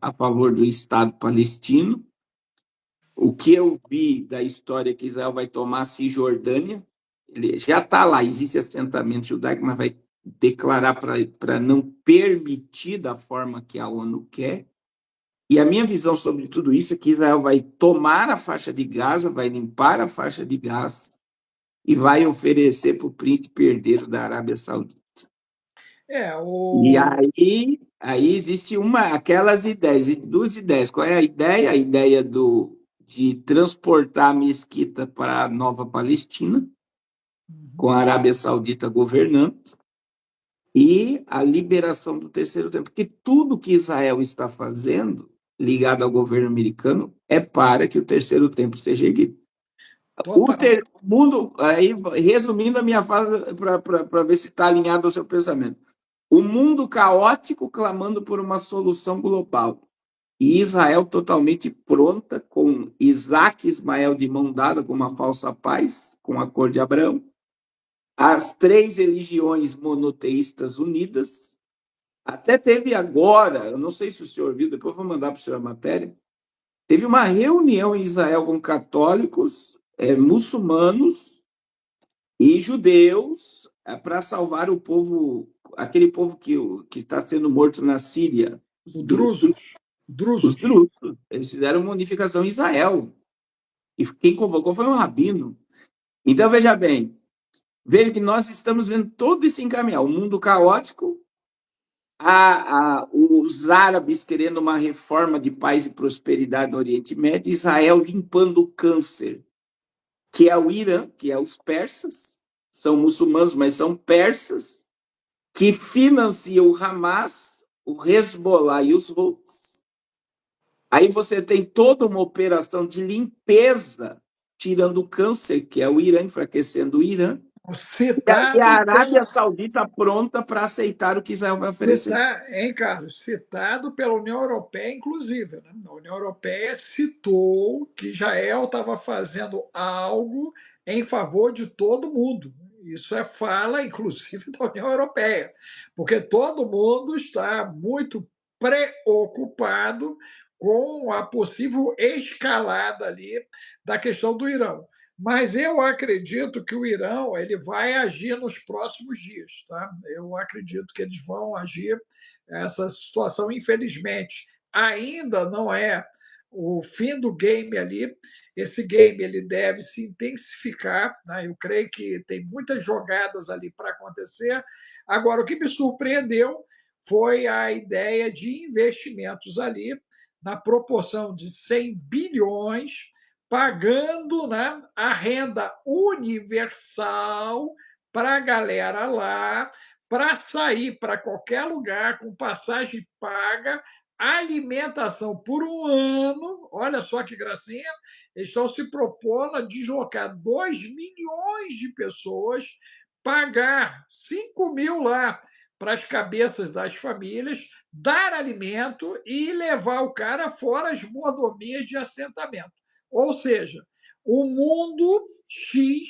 a favor do Estado palestino. O que eu vi da história é que Israel vai tomar a Cisjordânia, ele já está lá, existe assentamento judaico, mas vai declarar para não permitir da forma que a ONU quer. E a minha visão sobre tudo isso é que Israel vai tomar a faixa de Gaza, vai limpar a faixa de Gaza e vai oferecer para o príncipe herdeiro da Arábia Saudita. É, E o... aí existe aquelas ideias, duas ideias. Qual é a ideia? A ideia de transportar a mesquita para a Nova Palestina, com a Arábia Saudita governando, e a liberação do terceiro templo. Porque tudo que Israel está fazendo, ligado ao governo americano, é para que o terceiro templo seja erguido. Total. O mundo, aí, resumindo a minha fala, para ver se está alinhado ao seu pensamento. O mundo caótico clamando por uma solução global. E Israel totalmente pronta, com Isaac e Ismael de mão dada, com uma falsa paz, com a cor de Abraão. As três religiões monoteístas unidas. Até teve agora, eu não sei se o senhor viu, depois vou mandar para o senhor a matéria, teve uma reunião em Israel com católicos, muçulmanos e judeus para salvar o povo, aquele povo que está sendo morto na Síria, O Drusos. os Drusos. drusos. Eles fizeram uma unificação em Israel. E quem convocou foi um rabino. Então, veja que nós estamos vendo todo esse encaminhar. O mundo caótico, os árabes querendo uma reforma de paz e prosperidade no Oriente Médio, Israel limpando o câncer, que é o Irã, que é os persas, são muçulmanos, mas são persas, que financiam o Hamas, o Hezbollah e os Houthis. Aí você tem toda uma operação de limpeza, tirando o câncer, que é o Irã, enfraquecendo o Irã, e a Citado Arábia pela, Saudita pronta para aceitar o que Israel vai oferecer. Hein, Carlos? Citado pela União Europeia, inclusive. Né? A União Europeia citou que Israel estava fazendo algo em favor de todo mundo. Isso é fala, inclusive, da União Europeia, porque todo mundo está muito preocupado com a possível escalada ali da questão do Irã. Mas eu acredito que o Irã ele vai agir nos próximos dias. Tá? Eu acredito que eles vão agir. Essa situação, infelizmente, ainda não é o fim do game ali. Esse game ele deve se intensificar. Né? Eu creio que tem muitas jogadas ali para acontecer. Agora, o que me surpreendeu foi a ideia de investimentos ali na proporção de 100 bilhões pagando, né, a renda universal para a galera lá, para sair para qualquer lugar com passagem paga, alimentação por um ano. Olha só que gracinha. Eles estão se propondo a deslocar 2 milhões de pessoas, pagar 5 mil lá para as cabeças das famílias, dar alimento e levar o cara fora as mordomias de assentamento. Ou seja, o mundo X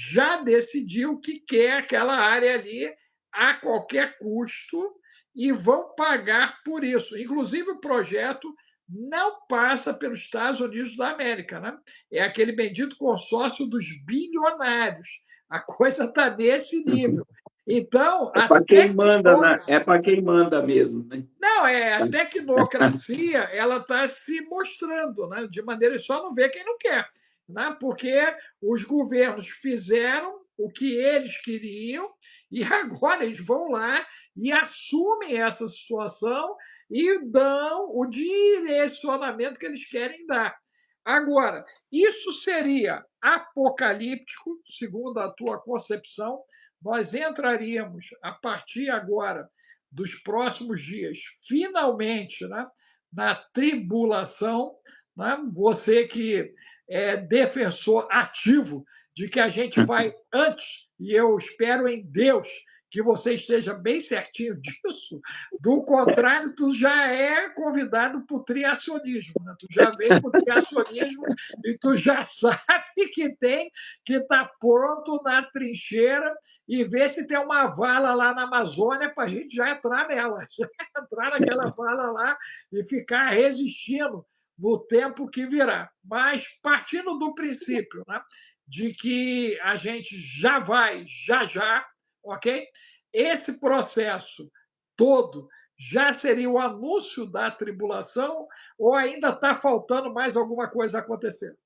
já decidiu que quer aquela área ali a qualquer custo e vão pagar por isso. Inclusive, o projeto não passa pelos Estados Unidos da América, né? É aquele bendito consórcio dos bilionários. A coisa está nesse nível. Então, É para quem manda, né? É para quem manda mesmo, né? não, a tecnocracia ela está se mostrando, né? De maneira só não vê quem não quer, né? Porque os governos fizeram o que eles queriam e agora eles vão lá e assumem essa situação e dão o direcionamento que eles querem dar. Agora, isso seria apocalíptico, segundo a tua concepção. Nós entraríamos a partir agora dos próximos dias, finalmente, né, na tribulação, né, você que é defensor ativo de que a gente vai antes, e eu espero em Deus que você esteja bem certinho disso, do contrário, tu já é convidado para o triacionismo, né? Tu já veio para o triacionismo e tu já sabe que tem que estar tá pronto na trincheira e ver se tem uma vala lá na Amazônia para a gente já entrar nela, já entrar naquela vala lá e ficar resistindo no tempo que virá. Mas partindo do princípio, né, de que a gente já vai, já, ok? Esse processo todo já seria o anúncio da tribulação ou ainda está faltando mais alguma coisa acontecer?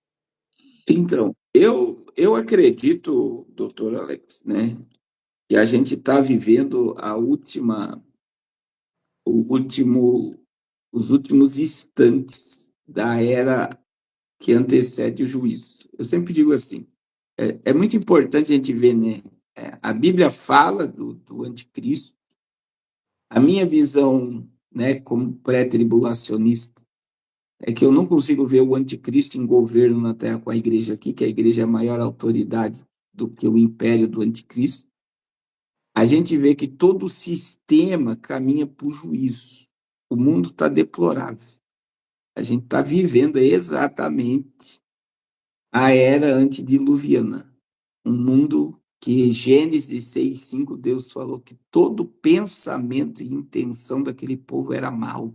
Então, eu acredito, doutor Alex, né, que a gente está vivendo o último, os últimos instantes da era que antecede o juízo. Eu sempre digo assim, é muito importante a gente ver, né? A Bíblia fala do anticristo. A minha visão, né, como pré-tribulacionista, é que eu não consigo ver o anticristo em governo na Terra com a igreja aqui, que a igreja é a maior autoridade do que o império do anticristo. A gente vê que todo o sistema caminha para o juízo. O mundo está deplorável. A gente está vivendo exatamente a era antediluviana. Um mundo que Gênesis 6:5 Deus falou que todo pensamento e intenção daquele povo era mal.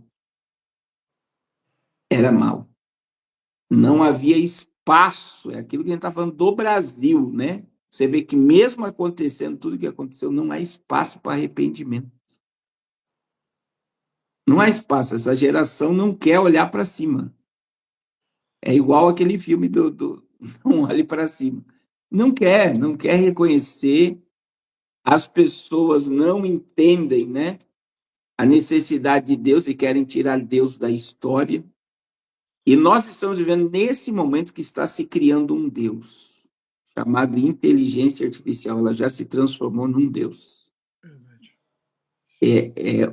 Era mal. Não havia espaço, é aquilo que a gente está falando do Brasil, né? Você vê que mesmo acontecendo tudo o que aconteceu, não há espaço para arrependimento. Não há espaço, essa geração não quer olhar para cima. É igual aquele filme do Não Olhe para Cima. Não quer reconhecer, as pessoas não entendem, né, a necessidade de Deus e querem tirar Deus da história. E nós estamos vivendo nesse momento que está se criando um Deus, chamado inteligência artificial. Ela já se transformou num Deus.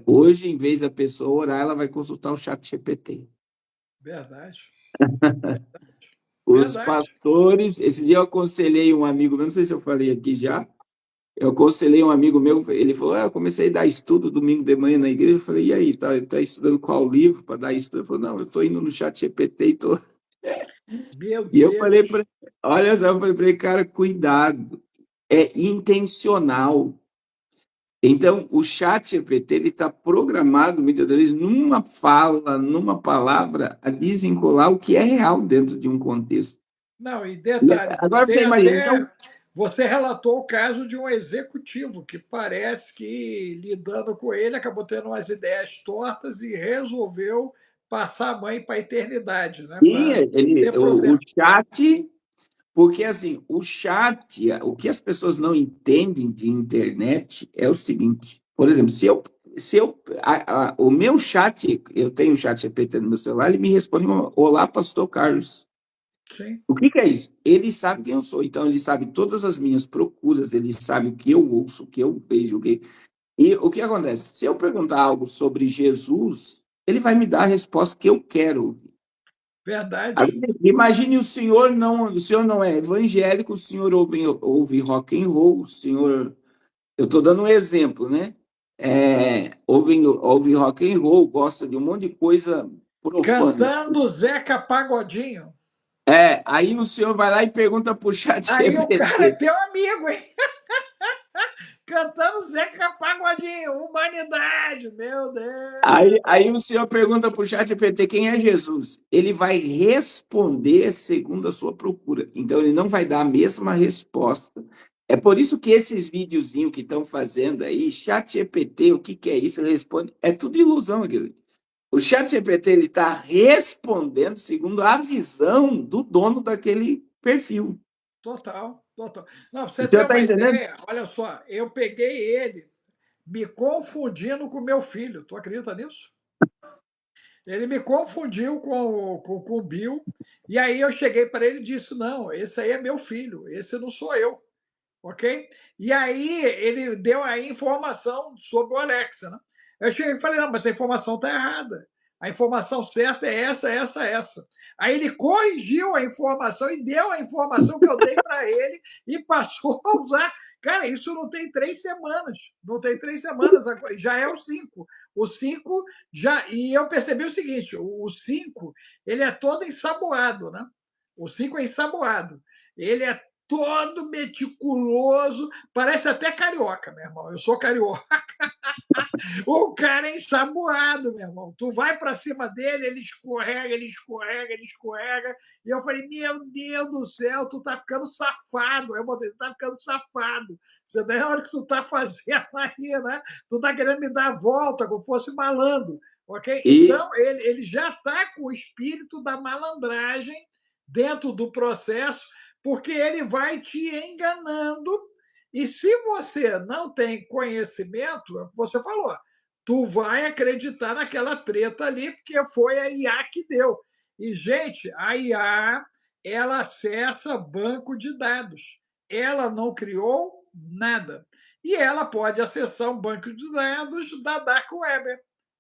Hoje, em vez da pessoa orar, ela vai consultar o chat GPT. Verdade. Os Verdade. pastores, esse dia eu aconselhei um amigo meu, não sei se eu falei aqui já, eu aconselhei um amigo meu, ele falou, eu comecei a dar estudo domingo de manhã na igreja, eu falei, e aí, tá estudando qual livro para dar estudo? Ele falou, não, eu estou indo no chat GPT e tô... Meu E eu falei Deus. para olha só, eu falei para ele, cara, cuidado, é intencional. Então, o chat GPT ele está programado, muitas vezes, numa fala, numa palavra, a desvincular o que é real dentro de um contexto. Não, e detalhe, Agora você você imagina, até então, você relatou o caso de um executivo que parece que, lidando com ele, acabou tendo umas ideias tortas e resolveu passar a mãe para a eternidade, né? sim, Para ter o problema. chat, porque assim, o chat, o que as pessoas não entendem de internet é o seguinte, por exemplo, o meu chat, eu tenho o chat GPT no meu celular, ele me responde, olá, pastor Carlos. Sim, O que é isso? Ele sabe quem eu sou, então ele sabe todas as minhas procuras, ele sabe o que eu ouço, o que eu vejo, e o que acontece? Se eu perguntar algo sobre Jesus, ele vai me dar a resposta que eu quero. verdade. Agora, imagine o senhor não é evangélico, o senhor ouve rock and roll, o senhor, eu estou dando um exemplo, né? Ouve rock and roll, gosta de um monte de coisa profana. Cantando Zeca Pagodinho. Aí o senhor vai lá e pergunta para o chat Aí o cara é GPT. teu amigo, hein? Cantando Zeca Pagodinho, humanidade, meu Deus. Aí o senhor pergunta para o chat GPT quem é Jesus. Ele vai responder segundo a sua procura. Então, ele não vai dar a mesma resposta. É por isso que esses videozinhos que estão fazendo aí, chat GPT, o que é isso? Ele responde. É tudo ilusão aquilo. O chat GPT está respondendo segundo a visão do dono daquele perfil. Total, total. Não, pra O você ter senhor está uma entendendo? ideia, olha só, eu peguei ele me confundindo com meu filho. Tu acredita nisso? Ele me confundiu com o Bill. E aí eu cheguei para ele e disse: Não, esse aí é meu filho, esse não sou eu. Ok? E aí ele deu a informação sobre o Alexa, né? Eu cheguei e falei, não, mas a informação está errada. A informação certa é essa, essa, essa. Aí ele corrigiu a informação e deu a informação que eu dei para ele e passou a usar. Cara, isso não tem 3 semanas. Não tem 3 semanas, já é o 5. O 5 já. E eu percebi o seguinte: o 5 ele é todo ensaboado, né? O 5 é ensaboado. Ele é todo meticuloso, parece até carioca, meu irmão. Eu sou carioca. O cara é ensaboado, meu irmão. Tu vai para cima dele, ele escorrega, ele escorrega, ele escorrega. E eu falei, meu Deus do céu, tu tá ficando safado. Eu botei, tu tá ficando safado. Você daí a hora que tu tá fazendo aí, né? Tu tá querendo me dar a volta como fosse malandro. Ok? E Então, ele já está com o espírito da malandragem dentro do processo, porque ele vai te enganando. E se você não tem conhecimento, você falou, tu vai acreditar naquela treta ali, porque foi a IA que deu. E, gente, a IA, ela acessa banco de dados. Ela não criou nada. E ela pode acessar um banco de dados da Dark Web.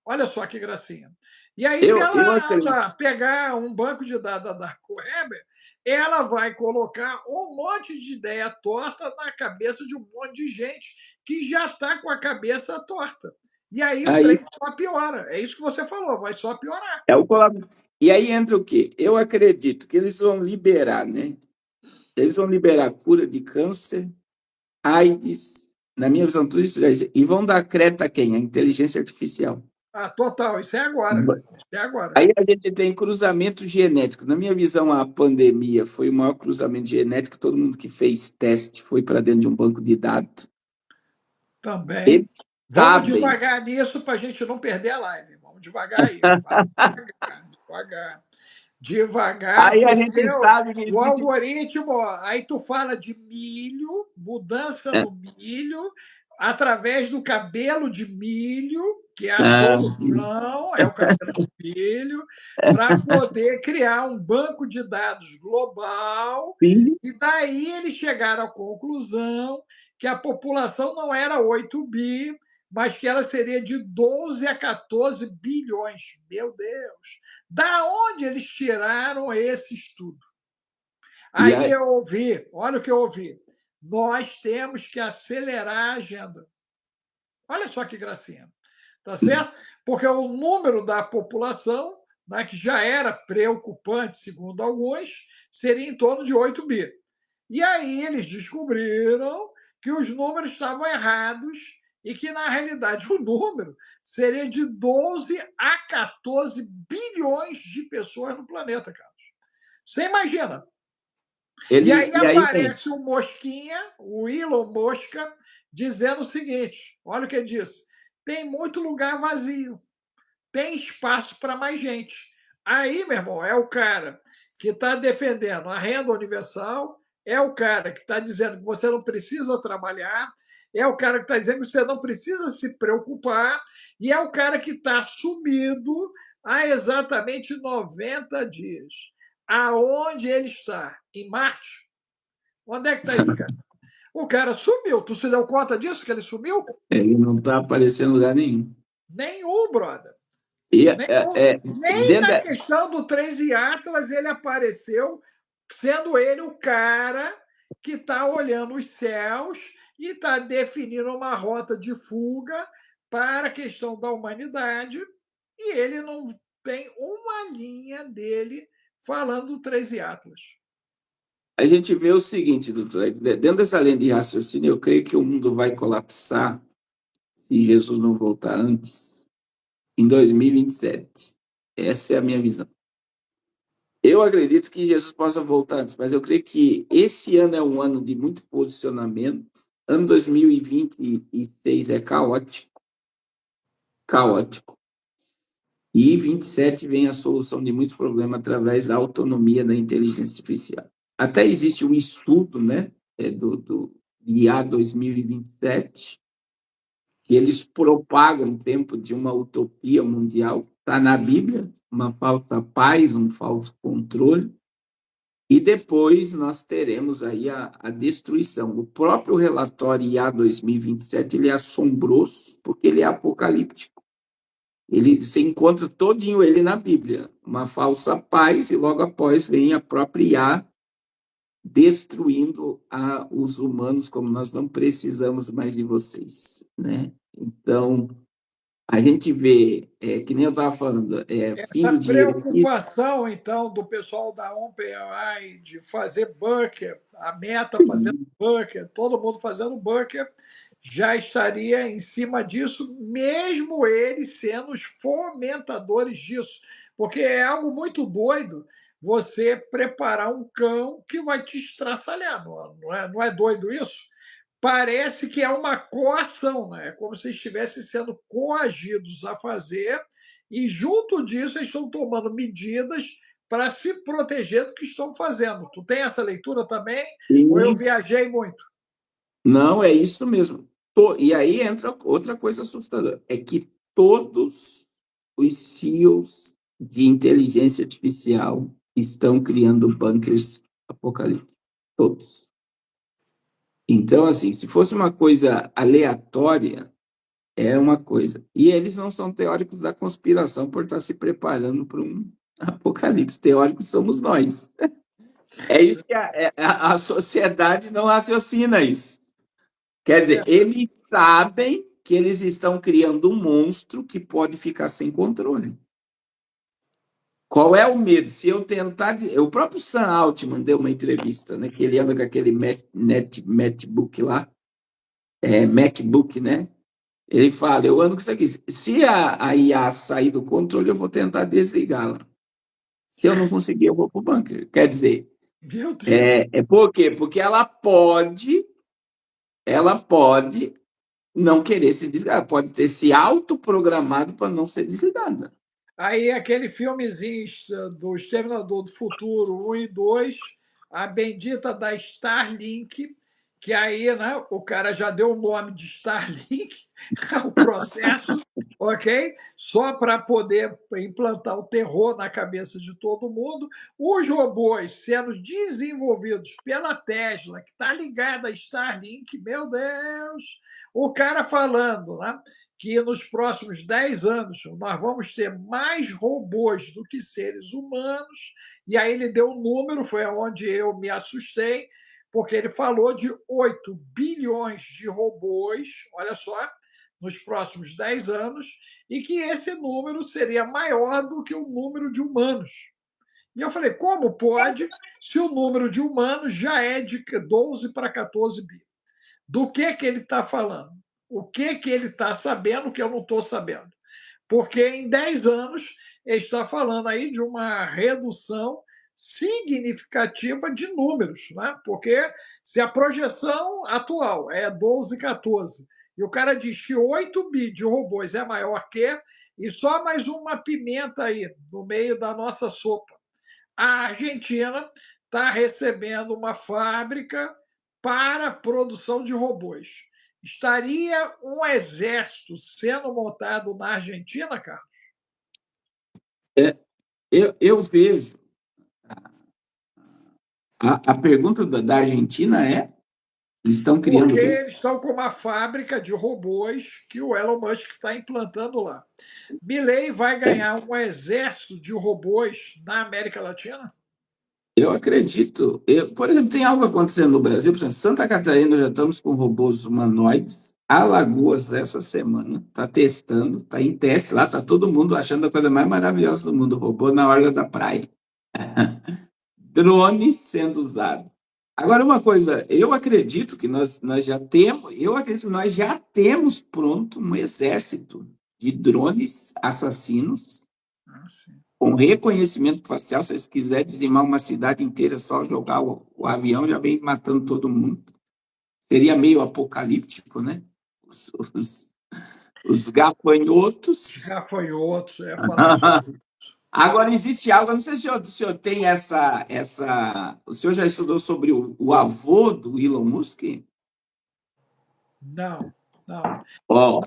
Olha só que gracinha. E aí, eu acredito. ela pegar um banco de dados da Dark Web, ela vai colocar um monte de ideia torta na cabeça de um monte de gente que já está com a cabeça torta. E aí o Aí trem só piora. É isso que você falou, vai só piorar. é o E aí entra o quê? Eu acredito que eles vão liberar, né? Eles vão liberar cura de câncer, AIDS, na minha visão, tudo isso já existe. E vão dar creta a quem? A inteligência artificial. Ah, total, isso é agora. Isso é agora. Aí a gente tem cruzamento genético. Na minha visão, a pandemia foi o maior cruzamento genético. Todo mundo que fez teste foi para dentro de um banco de dados. Também. Eles Vamos sabem. devagar nisso para a gente não perder a live. Vamos devagar aí. Vai devagar, devagar. Devagar, Aí a porque gente sabe que o existe. algoritmo, aí tu fala de milho, mudança no milho, através do cabelo de milho, que é a Ah, solução, é o cabelo de milho, para poder criar um banco de dados global, filho. e daí eles chegaram à conclusão que a população não era 8 bi, mas que ela seria de 12 a 14 bilhões. Meu Deus! Da onde eles tiraram esse estudo? E Aí aí, eu ouvi, olha o que eu ouvi. Nós temos que acelerar a agenda. Olha só que gracinha. Tá certo? Porque o número da população, né, que já era preocupante, segundo alguns, seria em torno de 8 bi. E aí eles descobriram que os números estavam errados e que, na realidade, o número seria de 12 a 14 bilhões de pessoas no planeta, cara. Você imagina? E aí e aí vem. aparece o Mosquinha, o Elon Mosca, dizendo o seguinte: olha o que ele diz. Tem muito lugar vazio, tem espaço para mais gente. Aí, meu irmão, é o cara que está defendendo a renda universal, é o cara que está dizendo que você não precisa trabalhar, é o cara que está dizendo que você não precisa se preocupar, e é o cara que está sumido há exatamente 90 dias. Aonde ele está? Em Marte? Onde é que está esse cara? O cara sumiu. Tu se deu conta disso, que ele sumiu? Ele não está aparecendo em lugar nenhum. Nenhum, brother. E Nem dentro na da, questão do 13 Atlas ele apareceu, sendo ele o cara que está olhando os céus e está definindo uma rota de fuga para a questão da humanidade, e ele não tem uma linha dele falando do 13 Atlas. a gente vê o seguinte, doutor, dentro dessa linha de raciocínio, eu creio que o mundo vai colapsar se Jesus não voltar antes, em 2027. Essa é a minha visão. Eu acredito que Jesus possa voltar antes, mas eu creio que esse ano é um ano de muito posicionamento. Ano 2026 é caótico, caótico. E 27 vem a solução de muitos problemas através da autonomia da inteligência artificial. Até existe um estudo, né, do IA 2027, que eles propagam o tempo de uma utopia mundial. Está na Bíblia, uma falsa paz, um falso controle, e depois nós teremos aí a destruição. O próprio relatório IA 2027 ele é assombroso, porque ele é apocalíptico. Ele se encontra todinho ele na Bíblia, uma falsa paz, e logo após vem a própria IA destruindo os humanos, como nós não precisamos mais de vocês, né? Então, a gente vê, que nem eu estava falando, fim Essa do dinheiro aqui. preocupação, então, do pessoal da OpenAI de fazer bunker, a Meta fazendo Sim, bunker, todo mundo fazendo bunker, já estaria em cima disso, mesmo eles sendo os fomentadores disso. Porque é algo muito doido você preparar um cão que vai te estraçalhar. Não é doido isso? Parece que é uma coação, né? É como se estivessem sendo coagidos a fazer, e junto disso eles estão tomando medidas para se proteger do que estão fazendo. Tu tem essa leitura também? Ou eu Sim, viajei muito? não, é isso mesmo. E aí entra outra coisa assustadora, é que todos os CEOs de inteligência artificial estão criando bunkers apocalípticos. Todos. Então, assim, se fosse uma coisa aleatória, é uma coisa. E eles não são teóricos da conspiração por estar se preparando para um apocalipse. Teóricos somos nós. É isso que a sociedade não raciocina isso. Quer É dizer, verdade. eles sabem que eles estão criando um monstro que pode ficar sem controle. Qual é o medo? Se eu tentar. O próprio Sam Altman deu uma entrevista, né? Que ele anda com aquele MacBook lá, MacBook, né? Ele fala: eu ando com isso aqui. Se a IA sair do controle, eu vou tentar desligá-la. Se eu não conseguir, eu vou para o bunker. Quer dizer, Meu Deus. por quê? Porque ela pode não querer se desligar, pode ter se autoprogramado para não ser desligada. Aí aquele filmezinho do Exterminador do Futuro 1 e 2, a bendita da Starlink, que aí, né, o cara já deu o nome de Starlink ao processo, ok? Só para poder implantar o terror na cabeça de todo mundo. Os robôs sendo desenvolvidos pela Tesla, que está ligada a Starlink, meu Deus! O cara falando, né? Que nos próximos 10 anos nós vamos ter mais robôs do que seres humanos, e aí ele deu um número, foi onde eu me assustei, porque ele falou de 8 bilhões de robôs, olha só, nos próximos 10 anos, e que esse número seria maior do que o número de humanos. E eu falei, como pode, se o número de humanos já é de 12 para 14 bi? Do que ele está falando? O que ele está sabendo que eu não estou sabendo? Porque em 10 anos ele está falando aí de uma redução significativa de números, né? Porque se a projeção atual é 12, 14, e o cara diz que 8 bi de robôs é maior que, e só mais uma pimenta aí no meio da nossa sopa. A Argentina está recebendo uma fábrica para a produção de robôs. Estaria um exército sendo montado na Argentina, cara? É, eu vejo. A pergunta da Argentina é: eles estão criando Porque o quê? eles estão com uma fábrica de robôs que o Elon Musk está implantando lá. Milei vai ganhar um exército de robôs na América Latina? Eu acredito. Por exemplo, tem algo acontecendo no Brasil, por exemplo, Santa Catarina já estamos com robôs humanoides. Alagoas, essa semana, está testando, está em teste lá, está todo mundo achando a coisa mais maravilhosa do mundo, robô na orla da praia. Drones sendo usados. Agora, uma coisa, eu acredito que nós já temos pronto um exército de drones assassinos Ah, sim. com reconhecimento facial. Se eles quiserem dizimar uma cidade inteira, é só jogar o avião, já vem matando todo mundo. Seria meio apocalíptico, né? Os, os, os Os gafanhotos. gafanhotos, eu ia falar sobre. Agora, existe algo, eu não sei se o senhor tem O senhor já estudou sobre o avô do Elon Musk? Não, não. Ó,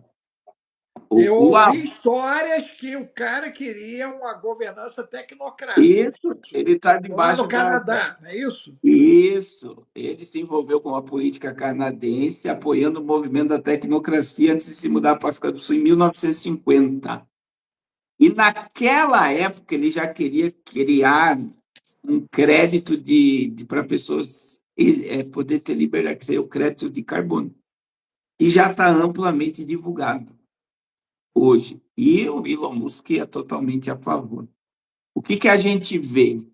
Eu o ouvi avô, histórias que o cara queria uma governança tecnocrática. isso, ele está Lá no debaixo Canadá, não é isso? Isso, ele se envolveu com a política canadense, apoiando o movimento da tecnocracia antes de se mudar para a África do Sul em 1950. E naquela época ele já queria criar um crédito para pessoas poder ter liberdade, que seria o crédito de carbono, e já está amplamente divulgado hoje. E o Elon Musk é totalmente a favor. O que a gente vê?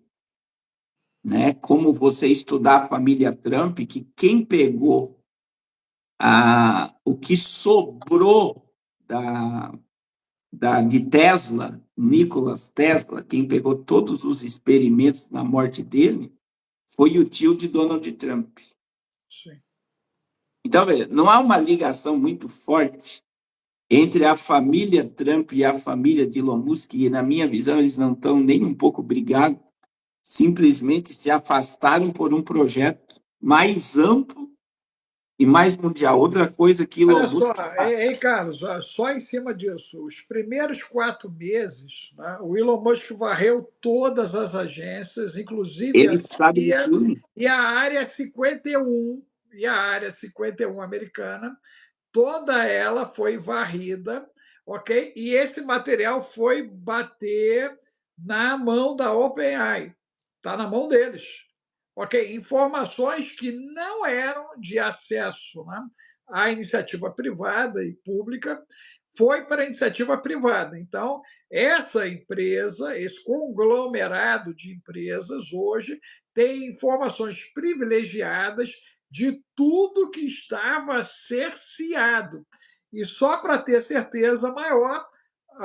Né? Como você estudar a família Trump, que quem pegou o que sobrou de Tesla, Nikola Tesla, quem pegou todos os experimentos na morte dele, foi o tio de Donald Trump. Sim. Então, não há uma ligação muito forte entre a família Trump e a família de Elon Musk, e na minha visão eles não estão nem um pouco brigados, simplesmente se afastaram por um projeto mais amplo e mais mundial. Outra coisa que Elon Olha só, Musk faz. Carlos, só em cima disso, os primeiros 4 meses, né, o Elon Musk varreu todas as agências, inclusive a Ele sabe de CIA tudo. e a Área 51, e a Área 51 americana, toda ela foi varrida, ok? E esse material foi bater na mão da OpenAI, está na mão deles, ok? Informações que não eram de acesso, né, à iniciativa privada e pública, foi para a iniciativa privada. Então, essa empresa, esse conglomerado de empresas, hoje tem informações privilegiadas de tudo que estava cerceado. E só para ter certeza maior,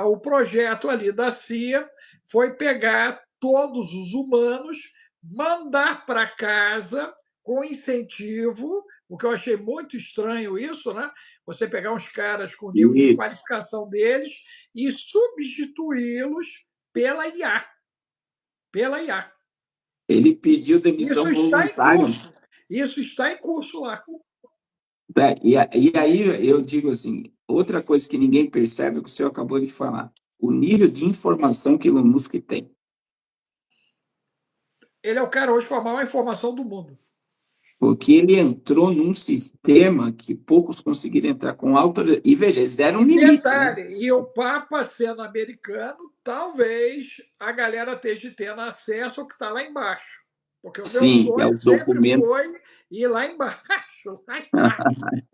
o projeto ali da CIA foi pegar todos os humanos, mandar para casa com incentivo, o que eu achei muito estranho isso, né? Você pegar uns caras com o nível de E qualificação deles e substituí-los pela IA. Pela IA. ele pediu demissão Isso está em voluntária. curso. Isso está em curso lá. E aí eu digo assim, outra coisa que ninguém percebe é o que o senhor acabou de falar, o nível de informação que Elon Musk tem. Ele é o cara hoje com a maior informação do mundo. Porque ele entrou num sistema que poucos conseguiram entrar com alta. E veja, eles deram um E limite, né? detalhe, e o Papa sendo americano, talvez a galera esteja tendo acesso ao que está lá embaixo. Porque o meu Sim, é sonho os sempre documentos. foi ir lá embaixo,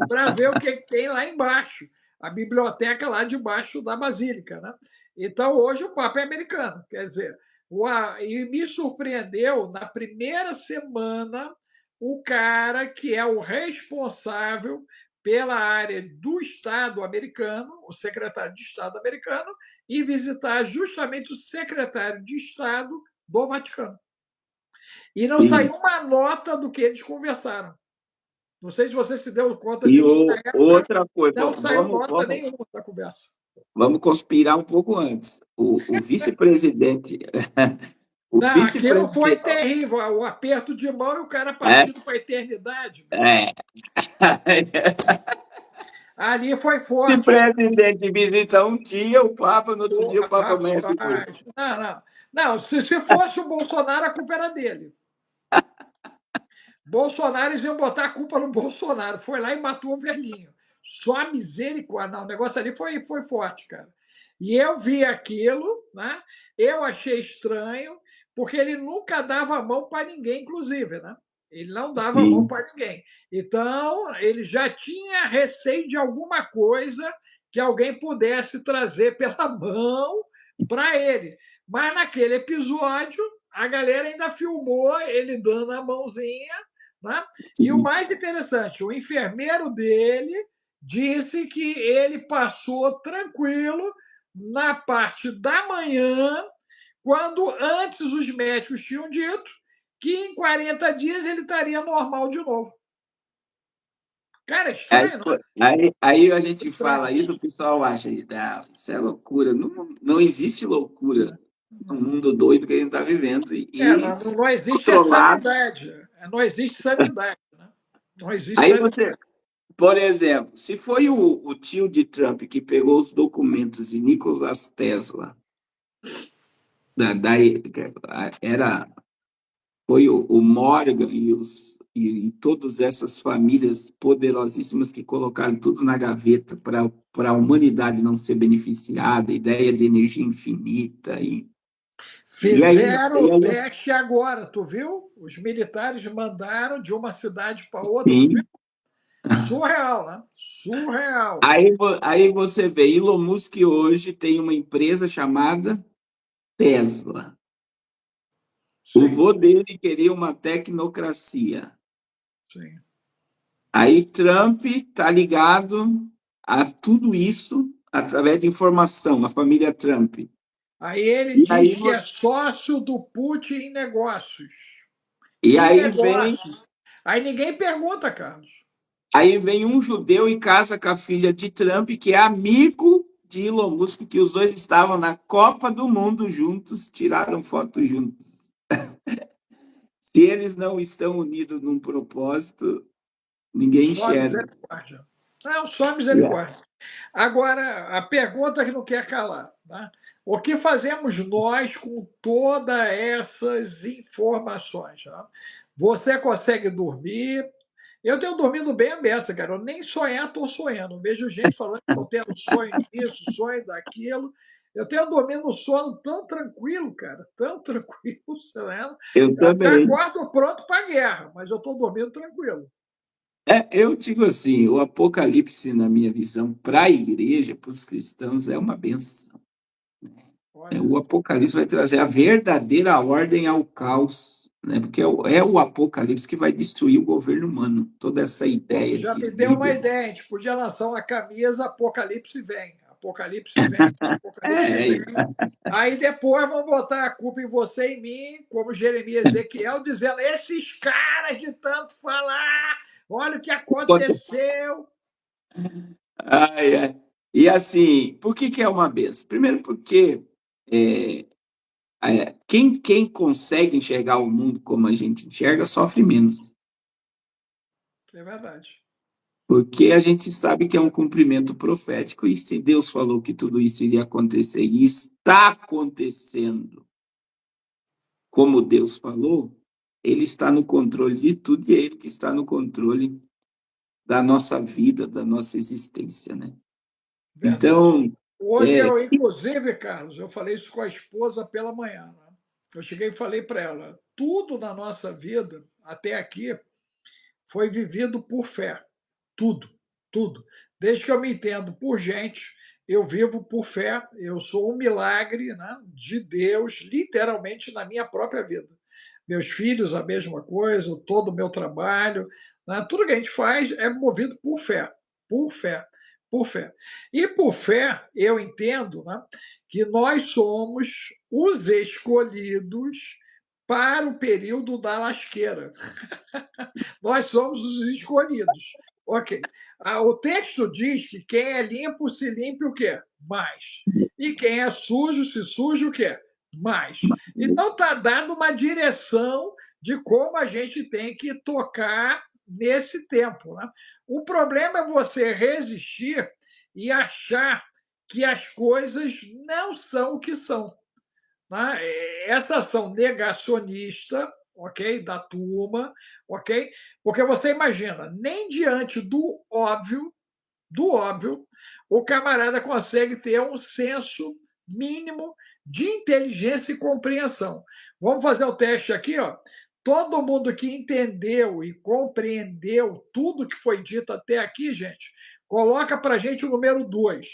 para ver o que tem lá embaixo. A biblioteca lá debaixo da Basílica. Né? Então, hoje o Papa é americano. Quer dizer, e me surpreendeu, na primeira semana, o cara que é o responsável pela área do Estado americano, o secretário de Estado americano, e visitar justamente o secretário de Estado do Vaticano. E não Sim. saiu uma nota do que eles conversaram. Não sei se você se deu conta E disso na época, outra coisa, não saiu nota nenhuma da conversa. vamos conspirar um pouco antes. O vice-presidente. O Não, aquilo foi vice-presidente. terrível, o aperto de mão e o cara É, partindo para a eternidade. é. Ali foi Se o forte. presidente visita um dia, o Papa, no outro dia, o Porra, Papa amanhece morto. rapaz. Não, não. Não, se fosse o Bolsonaro, a culpa era dele. Bolsonaro, eles iam botar a culpa no Bolsonaro. Foi lá e matou o velhinho. Só a misericórdia. Não, o negócio ali foi forte, cara. E eu vi aquilo, né? Eu achei estranho, porque ele nunca dava a mão para ninguém, inclusive, né? Ele não dava a mão Sim. para ninguém. Então, ele já tinha receio de alguma coisa que alguém pudesse trazer pela mão para ele. Mas naquele episódio, a galera ainda filmou ele dando a mãozinha, né? E o mais interessante, o enfermeiro dele disse que ele passou tranquilo na parte da manhã, quando antes os médicos tinham dito que em 40 dias ele estaria normal de novo. Cara, é Aí, estranho, não? aí a gente fala Estranho. isso, o pessoal acha, ah, isso é loucura. Não, não existe loucura no mundo doido que a gente está vivendo. E Não existe a controlado. sanidade. Não existe sanidade. Né? Não existe Aí sanidade. você, por exemplo, se foi o tio de Trump que pegou os documentos de Nicolas Tesla, da era foi o Morgan e todas essas famílias poderosíssimas que colocaram tudo na gaveta para a humanidade não ser beneficiada, ideia de energia infinita. E aí, Fizeram o teste agora, tu viu? Os militares mandaram de uma cidade para outra, tu viu? sim. Surreal, né? Surreal. Aí você vê, Elon Musk hoje tem uma empresa chamada Tesla. O Sim, vô dele queria uma tecnocracia. sim. Aí Trump está ligado a tudo isso através de informação, a família Trump. Aí ele E aí, diz que é sócio do Putin em negócios. e Que aí vem, negócios? Aí ninguém pergunta, Carlos. aí vem um judeu e casa com a filha de Trump, que é amigo de Elon Musk, que os dois estavam na Copa do Mundo juntos, tiraram foto juntos. Se eles não estão unidos num propósito, ninguém Só enxerga. misericórdia. Não, só misericórdia. Agora, a pergunta que não quer calar, né? O que fazemos nós com todas essas informações? Né? Você consegue dormir? Eu tenho dormido bem a beça, cara. Eu nem sonhar estou sonhando. Vejo gente falando que estou tendo sonho disso, sonho daquilo. Eu tenho dormido um sono tão tranquilo, cara, tão tranquilo, né? Eu Até também. acordo pronto para a guerra, mas eu estou dormindo tranquilo. Eu digo assim, o Apocalipse, na minha visão, para a igreja, para os cristãos, é uma benção. Olha, O Apocalipse vai trazer a verdadeira ordem ao caos, né? Porque é o Apocalipse que vai destruir o governo humano. Toda essa pô, ideia já de me deu uma líder. ideia. A gente podia lançar uma camisa Apocalipse vem. Apocalipse vem. Apocalipse É, vem. Aí depois vão botar a culpa em você e em mim, como Jeremias e Ezequiel, dizendo: esses caras de tanto falar, olha o que aconteceu. ai, ai. E assim, por que que é uma benção? Primeiro porque é, quem consegue enxergar o mundo como a gente enxerga sofre menos. É verdade. Porque a gente sabe que é um cumprimento profético, e se Deus falou que tudo isso iria acontecer e está acontecendo como Deus falou, Ele está no controle de tudo e é Ele que está no controle da nossa vida, da nossa existência, né? Verdade. Então, Hoje é, eu, inclusive, Carlos, eu falei isso com a esposa pela manhã. Né? Eu cheguei e falei para ela: tudo na nossa vida, até aqui, foi vivido por fé. Tudo, tudo. Desde que eu me entendo por gente, eu vivo por fé, eu sou um milagre, né, de Deus, literalmente na minha própria vida. Meus filhos, a mesma coisa, todo o meu trabalho, né, tudo que a gente faz é movido por fé, por fé, por fé. E por fé, eu entendo, né, que nós somos os escolhidos para o período da lasqueira. Nós somos os escolhidos. Ok. O texto diz que quem é limpo se limpe o quê? Mais. E quem é sujo se suje o quê? Mais. Então está dando uma direção de como a gente tem que tocar nesse tempo. Né? O problema é você resistir e achar que as coisas não são o que são. Né? Essa ação negacionista, ok, da turma, ok, porque você imagina, nem diante do óbvio, o camarada consegue ter um senso mínimo de inteligência e compreensão. Vamos fazer o teste aqui, ó. Todo mundo que entendeu e compreendeu tudo que foi dito até aqui, gente, coloca para gente o número 2.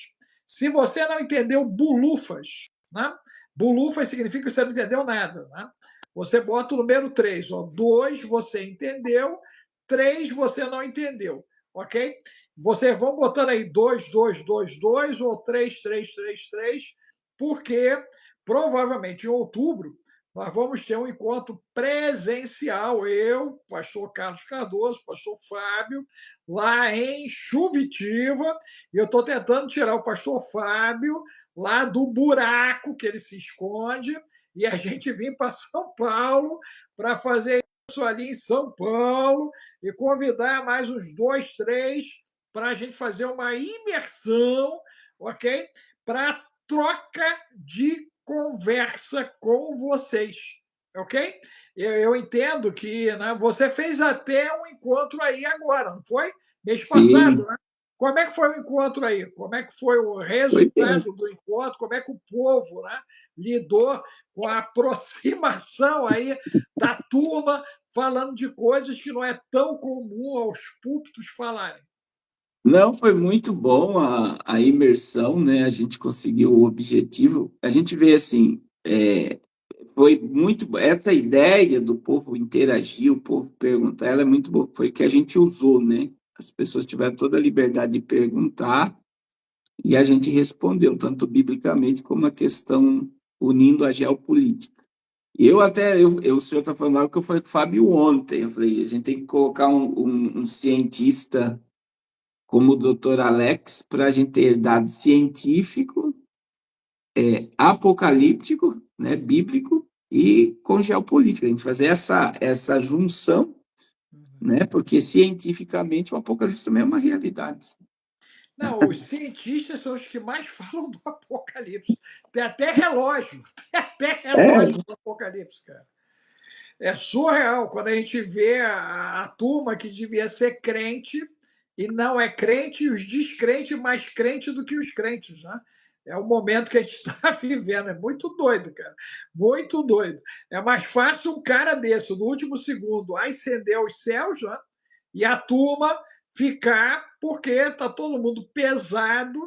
Se você não entendeu bulufas, né? Bulufas significa que você não entendeu nada, né? Você bota o número 3. 2 você entendeu, 3 você não entendeu, ok? Vocês vão botando aí 2, 2, 2, 2 ou 3, 3, 3, 3, porque provavelmente em outubro nós vamos ter um encontro presencial, eu, pastor Carlos Cardoso, pastor Fábio, lá em Chuvitiba, e eu estou tentando tirar o pastor Fábio lá do buraco que ele se esconde, e a gente vir para São Paulo para fazer isso ali em São Paulo e convidar mais uns 2, 3 para a gente fazer uma imersão, ok? Para troca de conversa com vocês, ok? Eu entendo que, né, você fez até um encontro aí agora, não foi? Mês passado, sim, né? Como é que foi o encontro aí? Como é que foi o foi bem. resultado do encontro? Como é que o povo, né, lidou com a aproximação aí da turma falando de coisas que não é tão comum aos púlpitos falarem? Não, foi muito bom a imersão, né? A gente conseguiu o objetivo. A gente vê assim, foi muito essa ideia do povo interagir, o povo perguntar, ela é muito boa. Foi que a gente usou, né? as pessoas tiveram toda a liberdade de perguntar e a gente respondeu, tanto biblicamente como a questão unindo a geopolítica. O senhor está falando algo que eu falei com o Fábio ontem. Eu falei, a gente tem que colocar um cientista como o doutor Alex para a gente ter dado científico, apocalíptico, né, bíblico e com geopolítica. A gente fazer essa junção, né, porque cientificamente o apocalipse também é uma realidade. Não, os cientistas são os que mais falam do apocalipse. Tem até relógio, tem até relógio do apocalipse, cara. É surreal quando a gente vê a turma que devia ser crente e não é crente, e os descrentes mais crentes do que os crentes, né? É o momento que a gente está vivendo. É muito doido, cara. Muito doido. É mais fácil um cara desse, no último segundo, ascender aos céus, né? E a turma ficar, porque está todo mundo pesado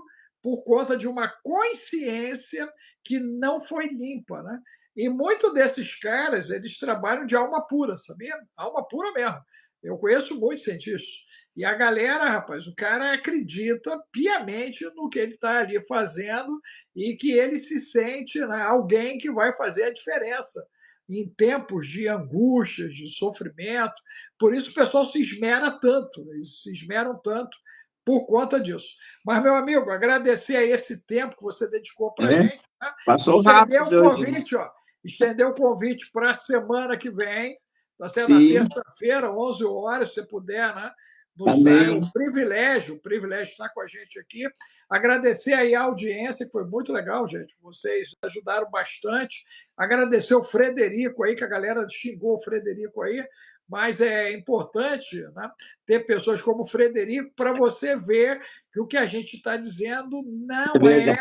por conta de uma consciência que não foi limpa, né? E muitos desses caras, eles trabalham de alma pura, sabia? Alma pura mesmo. Eu conheço muitos cientistas. E a galera, rapaz, o cara acredita piamente no que ele está ali fazendo e que ele se sente, né, alguém que vai fazer a diferença em tempos de angústias, de sofrimento. Por isso o pessoal se esmera tanto, eles se esmeram tanto por conta disso. Mas, meu amigo, agradecer a esse tempo que você dedicou para a gente. Né? Passou Estender o rápido hoje. convite, ó. Estender o convite para a semana que vem, até na Sim, terça-feira, 11 horas, se puder, né? Nos dar amém. o privilégio de estar com a gente aqui. Agradecer aí a audiência, que foi muito legal, gente. Vocês ajudaram bastante. Agradecer o Frederico aí, que a galera xingou o Frederico aí, mas é importante, né, ter pessoas como o Frederico para você ver que o que a gente está dizendo não é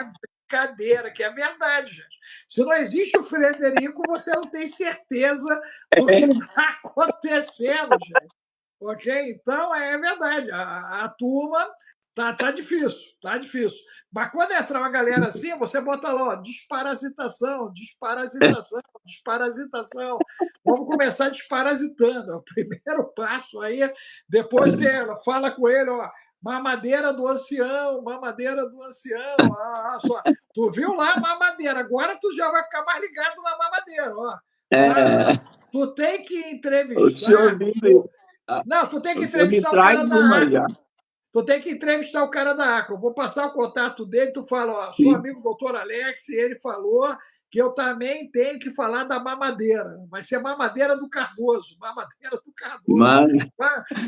brincadeira, que é verdade, gente. Se não existe o Frederico, você não tem certeza do que está acontecendo, gente. Ok? Então, é verdade. A turma tá difícil, tá difícil. Mas quando entrar uma galera assim, você bota lá, ó, desparasitação, desparasitação, desparasitação. Vamos começar desparasitando. É o primeiro passo aí. Depois você fala com ele, ó, mamadeira do ancião, mamadeira do ancião. Só. Tu viu lá a mamadeira, agora tu já vai ficar mais ligado na mamadeira, ó. Tu tem que O senhor entrevistar. Não, tu tem que o senhor me entrevistar o traz cara da uma já. Acro. Tu tem que entrevistar o cara da Acro. Vou passar o contato dele, tu fala, ó, sou Sim. amigo do doutor Alex, e ele falou que eu também tenho que falar da mamadeira. Vai ser mamadeira do Cardoso. Mamadeira do Cardoso. Manda,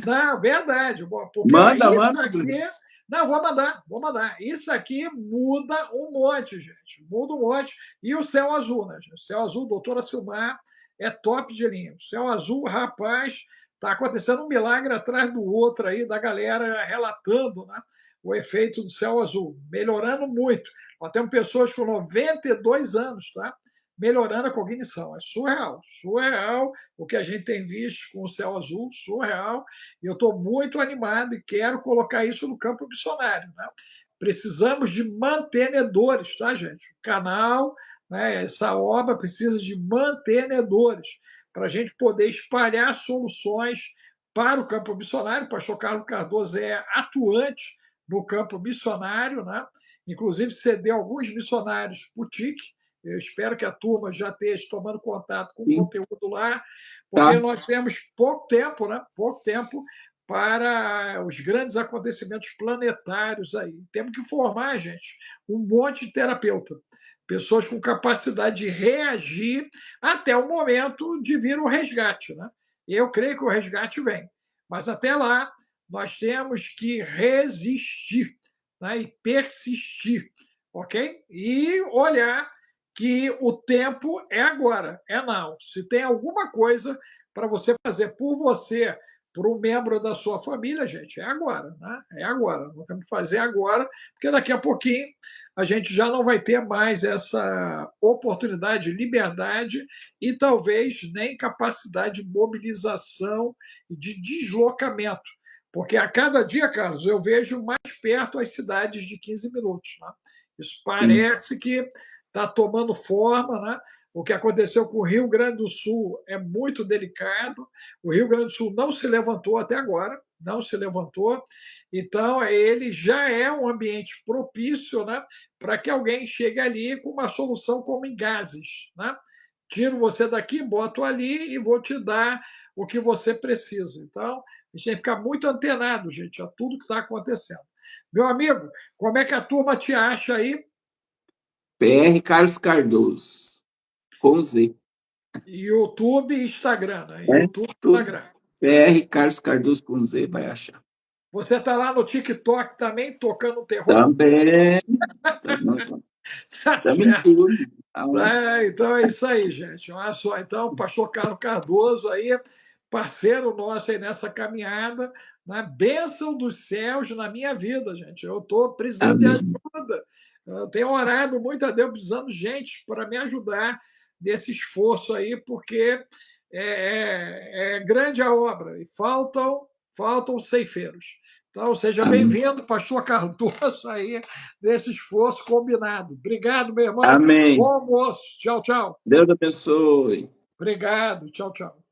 Não, verdade. Porque ó, manda, isso manda. aqui. Não, vou mandar, vou mandar. Isso aqui muda um monte, gente. Muda um monte. E o céu azul, né, gente? O céu azul, doutora Silmar, é top de linha. O céu azul, rapaz, está acontecendo um milagre atrás do outro aí, da galera relatando, né, o efeito do céu azul, melhorando muito. Nós temos pessoas com 92 anos, tá? Melhorando a cognição. É surreal, surreal o que a gente tem visto com o céu azul, surreal. E eu estou muito animado e quero colocar isso no campo missionário. Né? Precisamos de mantenedores, tá, gente? O canal, né, essa obra precisa de mantenedores para a gente poder espalhar soluções para o campo missionário. O pastor Carlos Cardoso é atuante no campo missionário, né? Inclusive cedeu alguns missionários para o TIC. Eu espero que a turma já esteja tomando contato com o Sim. conteúdo lá, porque Tá. nós temos pouco tempo, né? Pouco tempo para os grandes acontecimentos planetários aí. Temos que formar, gente, um monte de terapeuta, pessoas com capacidade de reagir até o momento de vir o resgate. Né? Eu creio que o resgate vem, mas até lá nós temos que resistir, né? E persistir, ok? E olhar que o tempo é agora, é now. Se tem alguma coisa para você fazer por você, por um membro da sua família, gente, é agora, né? É agora. Nós temos que fazer agora, porque daqui a pouquinho a gente já não vai ter mais essa oportunidade, liberdade e talvez nem capacidade de mobilização e de deslocamento. Porque a cada dia, Carlos, eu vejo mais perto as cidades de 15 minutos. Né? Isso parece Sim. que está tomando forma, né? O que aconteceu com o Rio Grande do Sul é muito delicado. O Rio Grande do Sul não se levantou até agora, não se levantou. Então, ele já é um ambiente propício, né, para que alguém chegue ali com uma solução como em gases, né? Tiro você daqui, boto ali e vou te dar o que você precisa. Então, a gente tem que ficar muito antenado, gente, a tudo que está acontecendo. Meu amigo, como é que a turma te acha aí? PR Carlos Cardoso, com Z. YouTube e Instagram, né? É, YouTube e tudo. Instagram. PR Carlos Cardoso com Z, vai achar. Você está lá no TikTok também, tocando terror? Também. Tá Estamos em certo. tudo. Aonde? Então é isso aí, gente. Olha só, então, o pastor Carlos Cardoso aí, parceiro nosso aí nessa caminhada, na bênção dos céus na minha vida, gente. Eu estou precisando de Amém. ajuda. Eu tenho orado muito a Deus, precisando de gente para me ajudar nesse esforço aí, porque é grande a obra e faltam ceifeiros. Então, seja Amém. bem-vindo, pastor Cardoso, aí, nesse esforço combinado. Obrigado, meu irmão. Bom Amém. almoço. Tchau, tchau. Deus abençoe. Obrigado. Tchau, tchau.